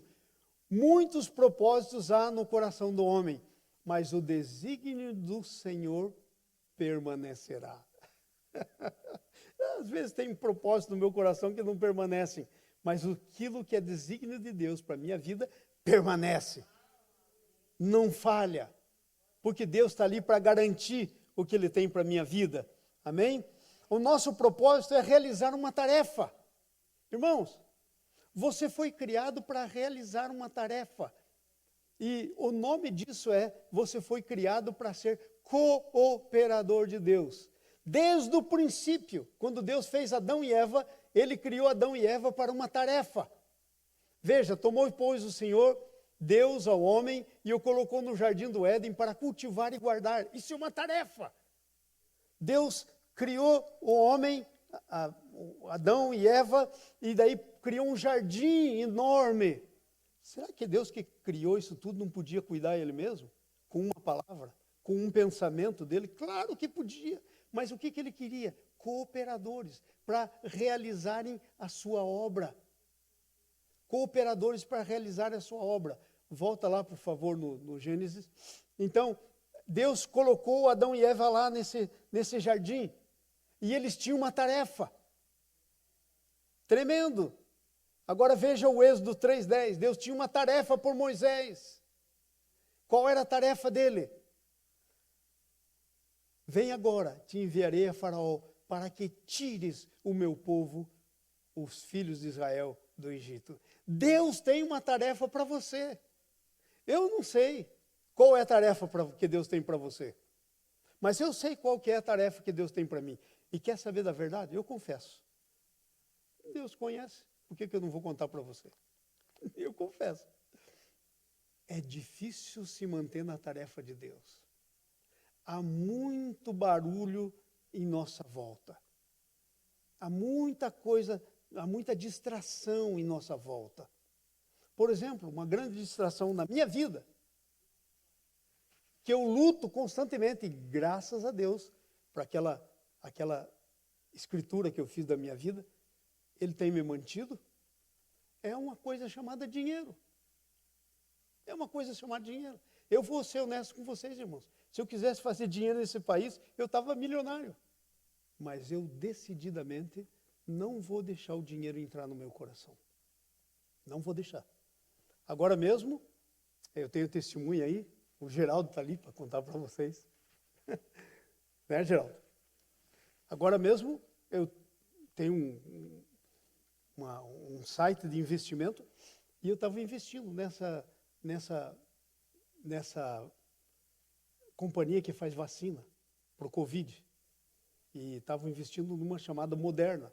Muitos propósitos há no coração do homem, mas o desígnio do Senhor permanecerá. Às vezes tem um propósito no meu coração que não permanecem, mas aquilo que é desígnio de Deus para a minha vida, permanece. Não falha, porque Deus está ali para garantir o que Ele tem para a minha vida. Amém? O nosso propósito é realizar uma tarefa. Irmãos, você foi criado para realizar uma tarefa. E o nome disso é, você foi criado para ser cooperador de Deus. Desde o princípio, quando Deus fez Adão e Eva, Ele criou Adão e Eva para uma tarefa. Veja, tomou, pois, o Senhor, Deus ao homem, e o colocou no jardim do Éden para cultivar e guardar. Isso é uma tarefa. Deus criou o homem, Adão e Eva, e daí criou um jardim enorme. Será que Deus que criou isso tudo não podia cuidar Ele mesmo? Com uma palavra? Com um pensamento dele? Claro que podia. Mas o que Ele queria? Cooperadores, para realizarem a sua obra. Cooperadores para realizar a sua obra. Volta lá, por favor, no Gênesis. Então, Deus colocou Adão e Eva lá nesse jardim. E eles tinham uma tarefa. Tremendo. Agora veja o Êxodo 3:10. Deus tinha uma tarefa por Moisés. Qual era a tarefa dele? Vem agora, te enviarei a Faraó, para que tires o meu povo, os filhos de Israel, do Egito. Deus tem uma tarefa para você. Eu não sei qual é a tarefa que Deus tem para você. Mas eu sei qual que é a tarefa que Deus tem para mim. E quer saber da verdade? Eu confesso. Deus conhece. Por que eu não vou contar para você? Eu confesso. É difícil se manter na tarefa de Deus. Há muito barulho em nossa volta. Há muita coisa, há muita distração em nossa volta. Por exemplo, uma grande distração na minha vida, que eu luto constantemente, e graças a Deus, para aquela escritura que eu fiz da minha vida, Ele tem me mantido, é uma coisa chamada dinheiro. É uma coisa chamada dinheiro. Eu vou ser honesto com vocês, irmãos. Se eu quisesse fazer dinheiro nesse país, eu estava milionário. Mas eu decididamente não vou deixar o dinheiro entrar no meu coração. Não vou deixar. Agora mesmo, eu tenho testemunho aí, o Geraldo está ali para contar para vocês. Né, Geraldo? Agora mesmo, eu tenho um site de investimento e eu estava investindo nessa companhia que faz vacina para o Covid. E estava investindo numa chamada Moderna.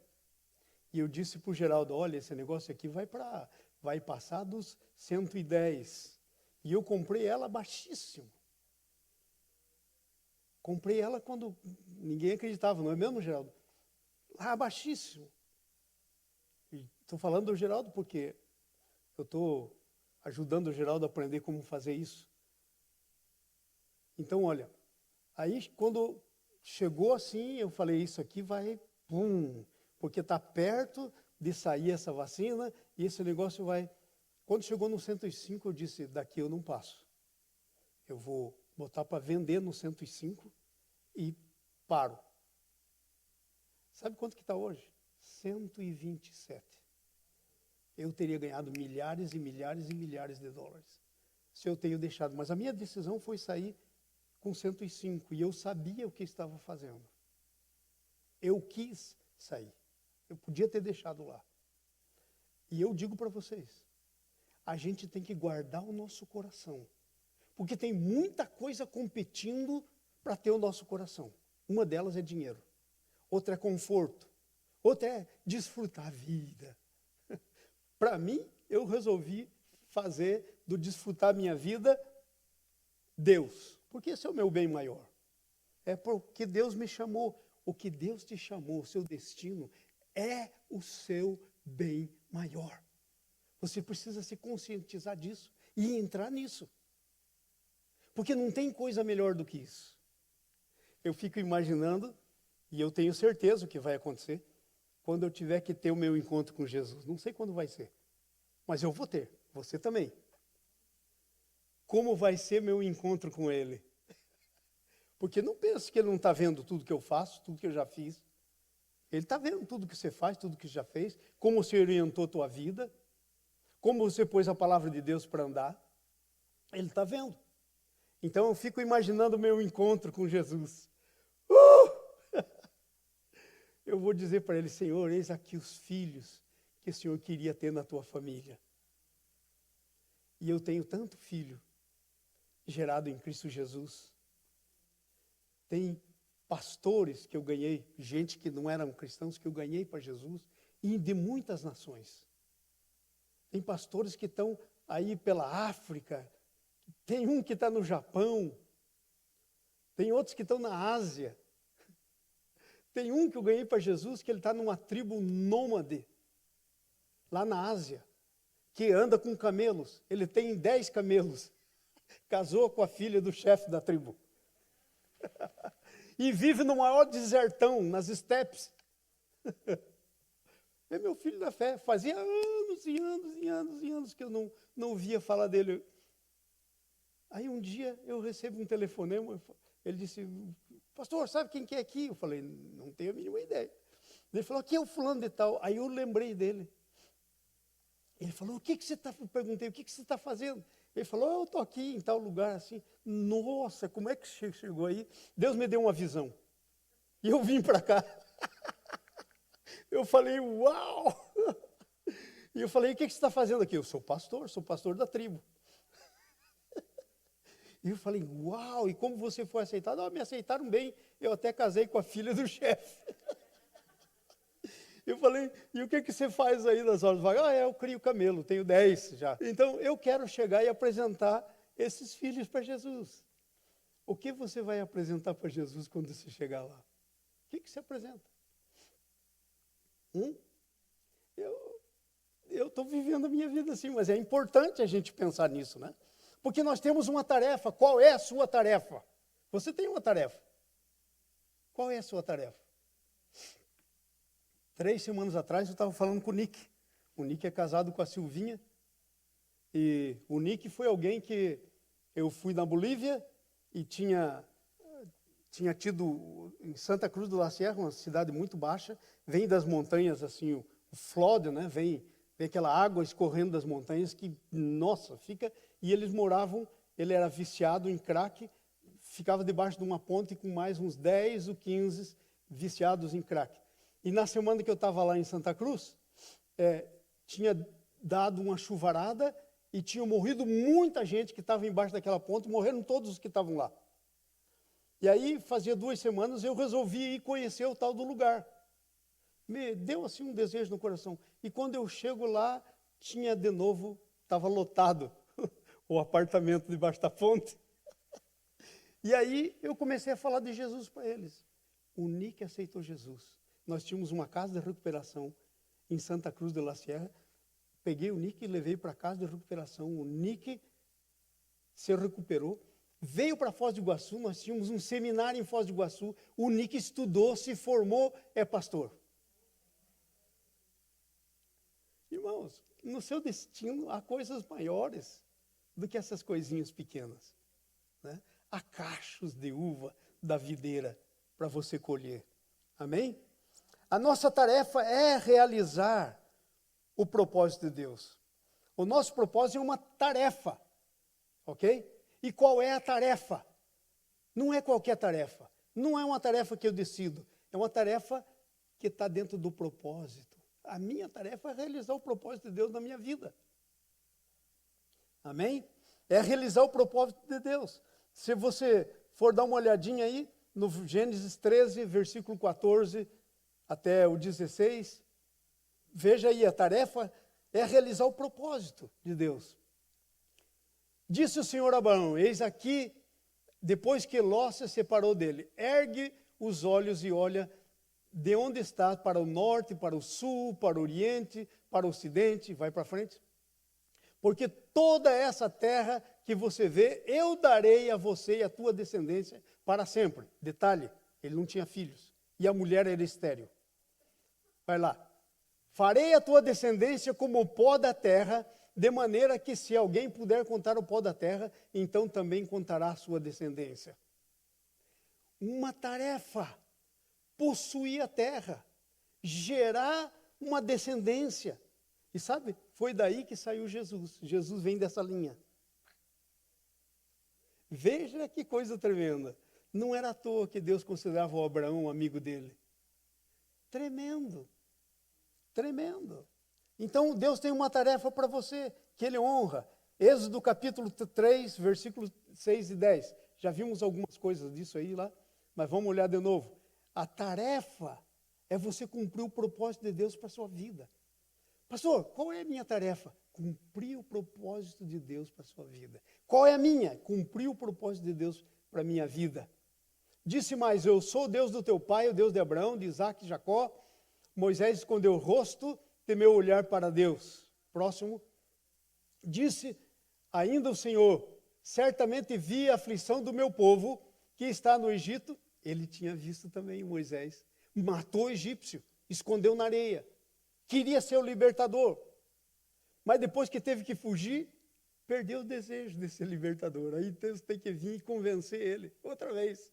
E eu disse para o Geraldo, olha, esse negócio aqui vai passar dos 110. E eu comprei ela baixíssimo. Comprei ela quando ninguém acreditava, não é mesmo, Geraldo? Lá baixíssimo. E estou falando do Geraldo porque eu estou ajudando o Geraldo a aprender como fazer isso. Então, olha, aí quando chegou assim, eu falei, isso aqui vai, pum, porque está perto de sair essa vacina e esse negócio vai... Quando chegou no 105, eu disse, daqui eu não passo. Eu vou botar para vender no 105 e paro. Sabe quanto que está hoje? 127. Eu teria ganhado milhares e milhares e milhares de dólares se eu tenho deixado. Mas a minha decisão foi sair com 105 e eu sabia o que estava fazendo. Eu quis sair. Eu podia ter deixado lá. E eu digo para vocês, a gente tem que guardar o nosso coração. Porque tem muita coisa competindo para ter o nosso coração. Uma delas é dinheiro. Outra é conforto. Outra é desfrutar a vida. Para mim, eu resolvi fazer do desfrutar a minha vida Deus. Porque esse é o meu bem maior. É porque Deus me chamou. O que Deus te chamou, o seu destino, é o seu bem maior. Você precisa se conscientizar disso e entrar nisso. Porque não tem coisa melhor do que isso. Eu fico imaginando, e eu tenho certeza o que vai acontecer, quando eu tiver que ter o meu encontro com Jesus. Não sei quando vai ser, mas eu vou ter, você também. Como vai ser meu encontro com Ele? Porque não pense que ele não está vendo tudo que eu faço, tudo que eu já fiz. Ele está vendo tudo que você faz, tudo que já fez, como você orientou a tua vida, como você pôs a palavra de Deus para andar. Ele está vendo. Então eu fico imaginando o meu encontro com Jesus. Eu vou dizer para ele, Senhor, eis aqui os filhos que o Senhor queria ter na tua família. E eu tenho tanto filho gerado em Cristo Jesus. Tem pastores que eu ganhei, gente que não eram cristãos, que eu ganhei para Jesus, e de muitas nações. Tem pastores que estão aí pela África, tem um que está no Japão, tem outros que estão na Ásia. Tem um que eu ganhei para Jesus, que ele está numa tribo nômade, lá na Ásia, que anda com camelos. Ele tem 10 camelos. Casou com a filha do chefe da tribo. E vive no maior desertão, nas estepes. É meu filho da fé. Fazia anos e anos e anos e anos que eu não ouvia falar dele. Aí um dia eu recebo um telefonema, ele disse, pastor, sabe quem que é aqui? Eu falei, não tenho a mínima ideia. Ele falou, aqui é o fulano de tal. Aí eu lembrei dele. Ele falou, o que você está, perguntei, o que você está fazendo? Ele falou, eu estou aqui em tal lugar, assim. Nossa, como é que chegou aí? Deus me deu uma visão. E eu vim para cá. Eu falei, uau! E eu falei, o que você está fazendo aqui? Eu sou pastor da tribo. E eu falei, uau, e como você foi aceitado? Me aceitaram bem, eu até casei com a filha do chefe. Eu falei, e o que você faz aí nas horas vagas? Eu crio camelo, tenho 10 já. Então, eu quero chegar e apresentar esses filhos para Jesus. O que você vai apresentar para Jesus quando você chegar lá? O que você apresenta? Eu estou vivendo a minha vida assim, mas é importante a gente pensar nisso, né? Porque nós temos uma tarefa. Qual é a sua tarefa? Você tem uma tarefa. Qual é a sua tarefa? 3 semanas atrás eu estava falando com o Nick. O Nick é casado com a Silvinha. E o Nick foi alguém que eu fui na Bolívia e tinha tido em Santa Cruz do La Sierra, uma cidade muito baixa, vem das montanhas assim, o flood, né? Vem aquela água escorrendo das montanhas que, nossa, fica... E eles moravam, ele era viciado em crack, ficava debaixo de uma ponte com mais uns 10 ou 15 viciados em crack. E na semana que eu estava lá em Santa Cruz, tinha dado uma chuvarada e tinha morrido muita gente que estava embaixo daquela ponte, morreram todos os que estavam lá. E aí, fazia 2 semanas, eu resolvi ir conhecer o tal do lugar. Me deu assim um desejo no coração. E quando eu chego lá, tinha de novo, estava lotado o apartamento debaixo da ponte. E aí eu comecei a falar de Jesus para eles. O Nick aceitou Jesus. Nós tínhamos uma casa de recuperação em Santa Cruz de La Sierra. Peguei o Nick e levei para a casa de recuperação. O Nick se recuperou. Veio para Foz do Iguaçu, nós tínhamos um seminário em Foz do Iguaçu. O Nick estudou, se formou, é pastor. Irmãos, no seu destino há coisas maiores do que essas coisinhas pequenas, né? Há cachos de uva da videira para você colher. Amém? A nossa tarefa é realizar o propósito de Deus. O nosso propósito é uma tarefa, ok? E qual é a tarefa? Não é qualquer tarefa. Não é uma tarefa que eu decido. É uma tarefa que está dentro do propósito. A minha tarefa é realizar o propósito de Deus na minha vida. Amém? É realizar o propósito de Deus. Se você for dar uma olhadinha aí, no Gênesis 13, versículo 14 até o 16, veja aí, a tarefa é realizar o propósito de Deus. Disse o Senhor a Abraão, eis aqui, depois que Ló se separou dele, ergue os olhos e olha de onde está, para o norte, para o sul, para o oriente, para o ocidente, vai para frente. Porque toda essa terra que você vê, eu darei a você e a tua descendência para sempre. Detalhe, ele não tinha filhos. E a mulher era estéril. Vai lá. Farei a tua descendência como o pó da terra, de maneira que se alguém puder contar o pó da terra, então também contará a sua descendência. uma tarefa: possuir a terra, gerar uma descendência. E sabe, foi daí que saiu Jesus. Jesus vem dessa linha. Veja que coisa tremenda. Não era à toa que Deus considerava o Abraão um amigo dele. Tremendo. Tremendo. Então Deus tem uma tarefa para você, que Ele honra. Êxodo capítulo 3, versículos 6 e 10. Já vimos algumas coisas disso aí lá, mas vamos olhar de novo. A tarefa é você cumprir o propósito de Deus para a sua vida. Pastor, qual é a minha tarefa? Cumprir o propósito de Deus para a sua vida. Qual é a minha? Cumprir o propósito de Deus para a minha vida. Disse mais: eu sou o Deus do teu pai, o Deus de Abraão, de Isaac e Jacó. Moisés escondeu o rosto, temeu olhar para Deus. Próximo. Disse ainda o Senhor: certamente vi a aflição do meu povo que está no Egito. Ele tinha visto também Moisés. Matou o egípcio, escondeu na areia. Queria ser o libertador. Mas depois que teve que fugir, perdeu o desejo de ser libertador. Aí Deus tem que vir e convencer ele outra vez.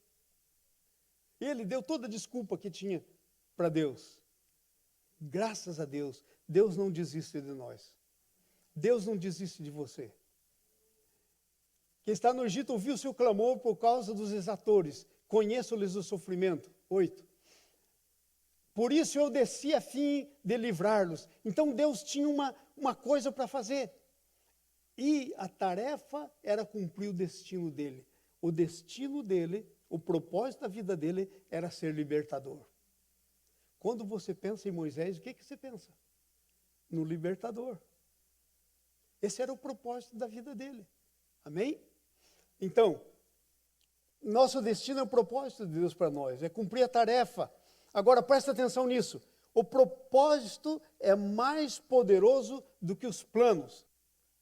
E ele deu toda a desculpa que tinha para Deus. Graças a Deus, Deus não desiste de nós. Deus não desiste de você. Quem está no Egito ouviu seu clamor por causa dos exatores. Conheço-lhes o sofrimento. 8. Por isso eu desci a fim de livrá-los. Então Deus tinha uma coisa para fazer. E a tarefa era cumprir o destino dele. O destino dele, o propósito da vida dele era ser libertador. Quando você pensa em Moisés, o que você pensa? No libertador. Esse era o propósito da vida dele. Amém? Então, nosso destino é o propósito de Deus para nós, é cumprir a tarefa. Agora, presta atenção nisso. O propósito é mais poderoso do que os planos.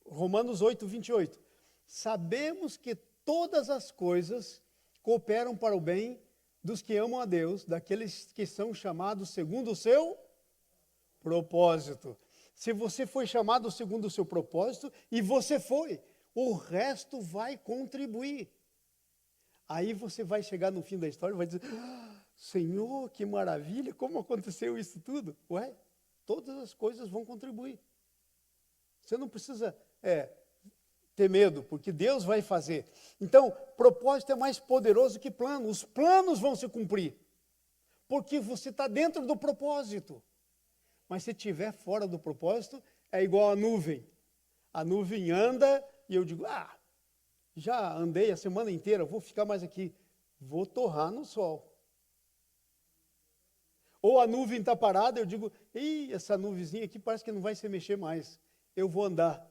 Romanos 8, 28. Sabemos que todas as coisas cooperam para o bem dos que amam a Deus, daqueles que são chamados segundo o seu propósito. Se você foi chamado segundo o seu propósito, e você foi, o resto vai contribuir. Aí você vai chegar no fim da história e vai dizer: Senhor, que maravilha, como aconteceu isso tudo? Ué, todas as coisas vão contribuir. Você não precisa ter medo, porque Deus vai fazer. Então, propósito é mais poderoso que plano. Os planos vão se cumprir, porque você está dentro do propósito. Mas se estiver fora do propósito, é igual a nuvem. A nuvem anda e eu digo: já andei a semana inteira, vou ficar mais aqui. Vou torrar no sol. Ou a nuvem está parada, eu digo: essa nuvenzinha aqui parece que não vai se mexer mais. Eu vou andar.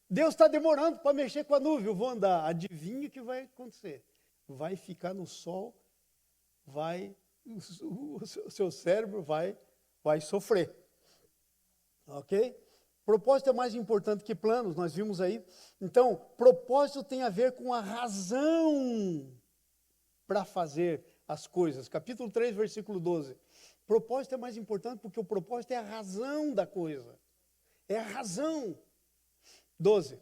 Deus está demorando para mexer com a nuvem, eu vou andar. Adivinha o que vai acontecer? Vai ficar no sol, o seu cérebro vai sofrer. Ok? Propósito é mais importante que planos, nós vimos aí. Então, propósito tem a ver com a razão para fazer as coisas. Capítulo 3, versículo 12. Propósito é mais importante porque o propósito é a razão da coisa. É a razão. 12.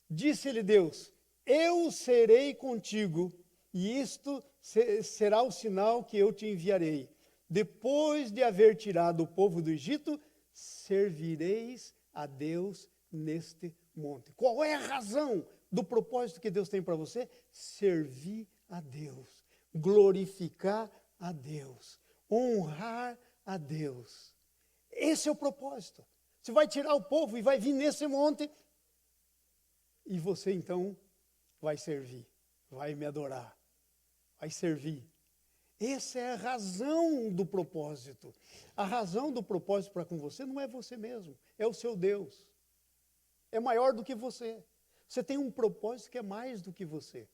Disse-lhe Deus: eu serei contigo, e isto será o sinal que eu te enviarei. Depois de haver tirado o povo do Egito, servireis a Deus neste monte. Qual é a razão do propósito que Deus tem para você? Servir a Deus, glorificar a Deus, honrar a Deus. Esse é o propósito. Você vai tirar o povo e vai vir nesse monte, e você então vai servir, vai me adorar, vai servir. Essa é a razão do propósito. A razão do propósito para com você não é você mesmo, é o seu Deus. É maior do que você. Você tem um propósito que é mais do que você.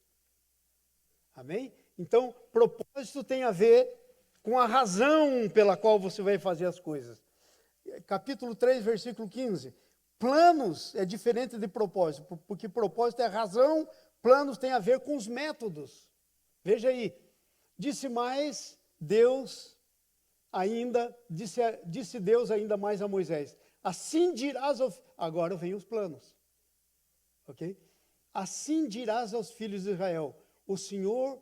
Amém? Então, propósito tem a ver com a razão pela qual você vai fazer as coisas. Capítulo 3, versículo 15. Planos é diferente de propósito, porque propósito é a razão, planos tem a ver com os métodos. Veja aí. Disse Deus ainda mais a Moisés: assim dirás agora vem os planos, ok? Assim dirás aos filhos de Israel: o Senhor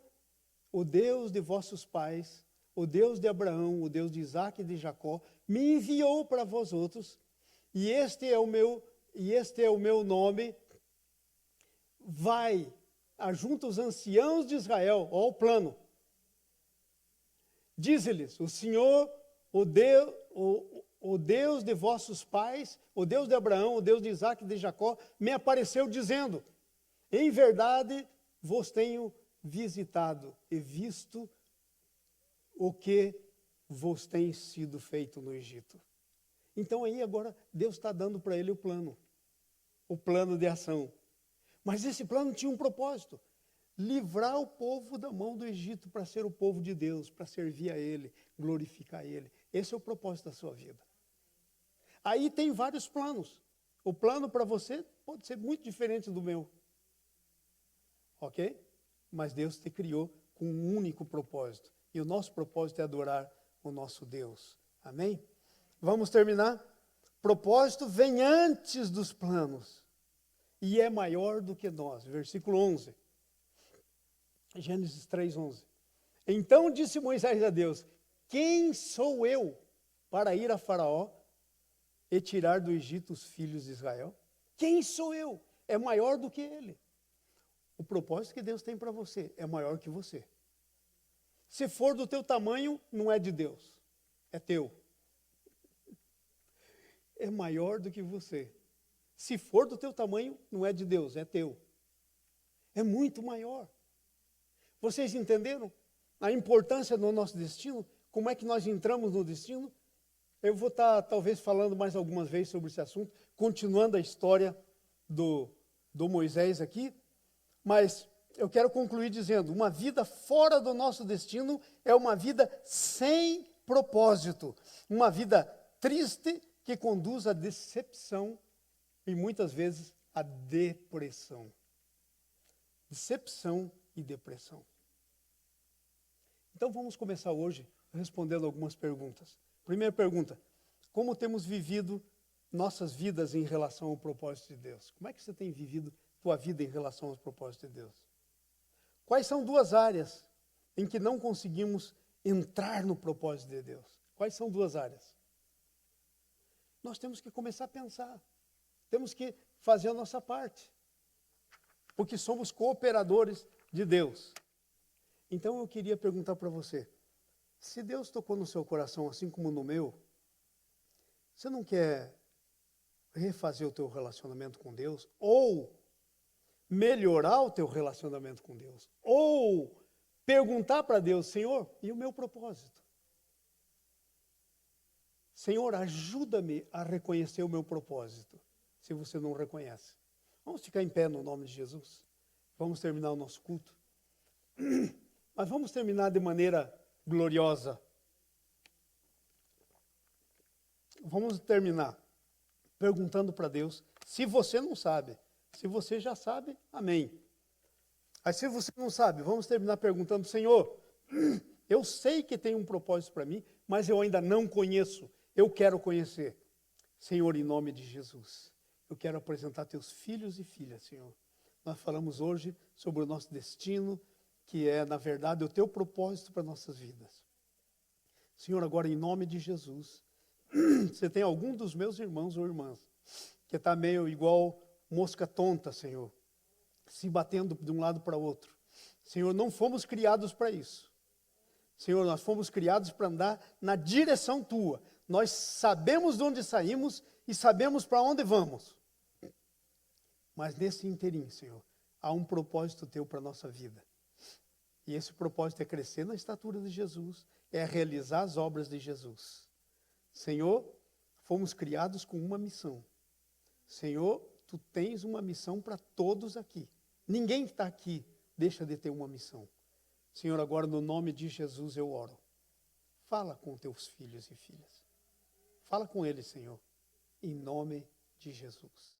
o Deus de vossos pais, o Deus de Abraão, o Deus de Isaque e de Jacó, me enviou para vós outros, e este é o meu nome. Vai, ajunta os anciãos de Israel, ó o plano. Dize-lhes, o Senhor, o Deus de vossos pais, o Deus de Abraão, o Deus de Isaque e de Jacó, me apareceu dizendo, em verdade vos tenho visitado e visto o que vos tem sido feito no Egito. Então aí agora Deus está dando para ele o plano de ação. Mas esse plano tinha um propósito, livrar o povo da mão do Egito para ser o povo de Deus, para servir a Ele, glorificar Ele. Esse é o propósito da sua vida. Aí tem vários planos. O plano para você pode ser muito diferente do meu. Ok? Mas Deus te criou com um único propósito. E o nosso propósito é adorar o nosso Deus. Amém? Vamos terminar? Propósito vem antes dos planos. E é maior do que nós. Versículo 11. Gênesis 3:11. Então disse Moisés a Deus, quem sou eu para ir a Faraó e tirar do Egito os filhos de Israel? Quem sou eu? É maior do que ele. O propósito que Deus tem para você é maior que você. Se for do teu tamanho, não é de Deus, é teu. É maior do que você. Se for do teu tamanho, não é de Deus, é teu. É muito maior. Vocês entenderam a importância do nosso destino? Como é que nós entramos no destino? Eu vou estar talvez falando mais algumas vezes sobre esse assunto, continuando a história do Moisés aqui, mas eu quero concluir dizendo, uma vida fora do nosso destino é uma vida sem propósito, uma vida triste que conduz à decepção e muitas vezes à depressão. Decepção e depressão. Então vamos começar hoje respondendo algumas perguntas. Primeira pergunta, como temos vivido nossas vidas em relação ao propósito de Deus? Como é que você tem vivido tua vida em relação ao propósito de Deus? Quais são duas áreas em que não conseguimos entrar no propósito de Deus? Quais são duas áreas? Nós temos que começar a pensar. Temos que fazer a nossa parte. Porque somos cooperadores de Deus. Então eu queria perguntar para você, se Deus tocou no seu coração assim como no meu, você não quer refazer o teu relacionamento com Deus? Ou melhorar o teu relacionamento com Deus? Ou perguntar para Deus, Senhor, e o meu propósito? Senhor, ajuda-me a reconhecer o meu propósito, se você não reconhece. Vamos ficar em pé no nome de Jesus. Vamos terminar o nosso culto. Mas vamos terminar de maneira gloriosa. Vamos terminar perguntando para Deus, se você não sabe. Se você já sabe, amém. Aí se você não sabe, vamos terminar perguntando, Senhor, eu sei que tem um propósito para mim, mas eu ainda não conheço. Eu quero conhecer. Senhor, em nome de Jesus, eu quero apresentar teus filhos e filhas, Senhor. Nós falamos hoje sobre o nosso destino, que é, na verdade, o teu propósito para nossas vidas. Senhor, agora em nome de Jesus, você tem algum dos meus irmãos ou irmãs que está meio igual mosca tonta, Senhor, se batendo de um lado para o outro. Senhor, não fomos criados para isso. Senhor, nós fomos criados para andar na direção tua. Nós sabemos de onde saímos e sabemos para onde vamos. Mas nesse inteirinho, Senhor, há um propósito teu para a nossa vida. E esse propósito é crescer na estatura de Jesus, é realizar as obras de Jesus. Senhor, fomos criados com uma missão. Senhor, tu tens uma missão para todos aqui. Ninguém que está aqui deixa de ter uma missão. Senhor, agora no nome de Jesus eu oro. Fala com teus filhos e filhas. Fala com eles, Senhor, em nome de Jesus.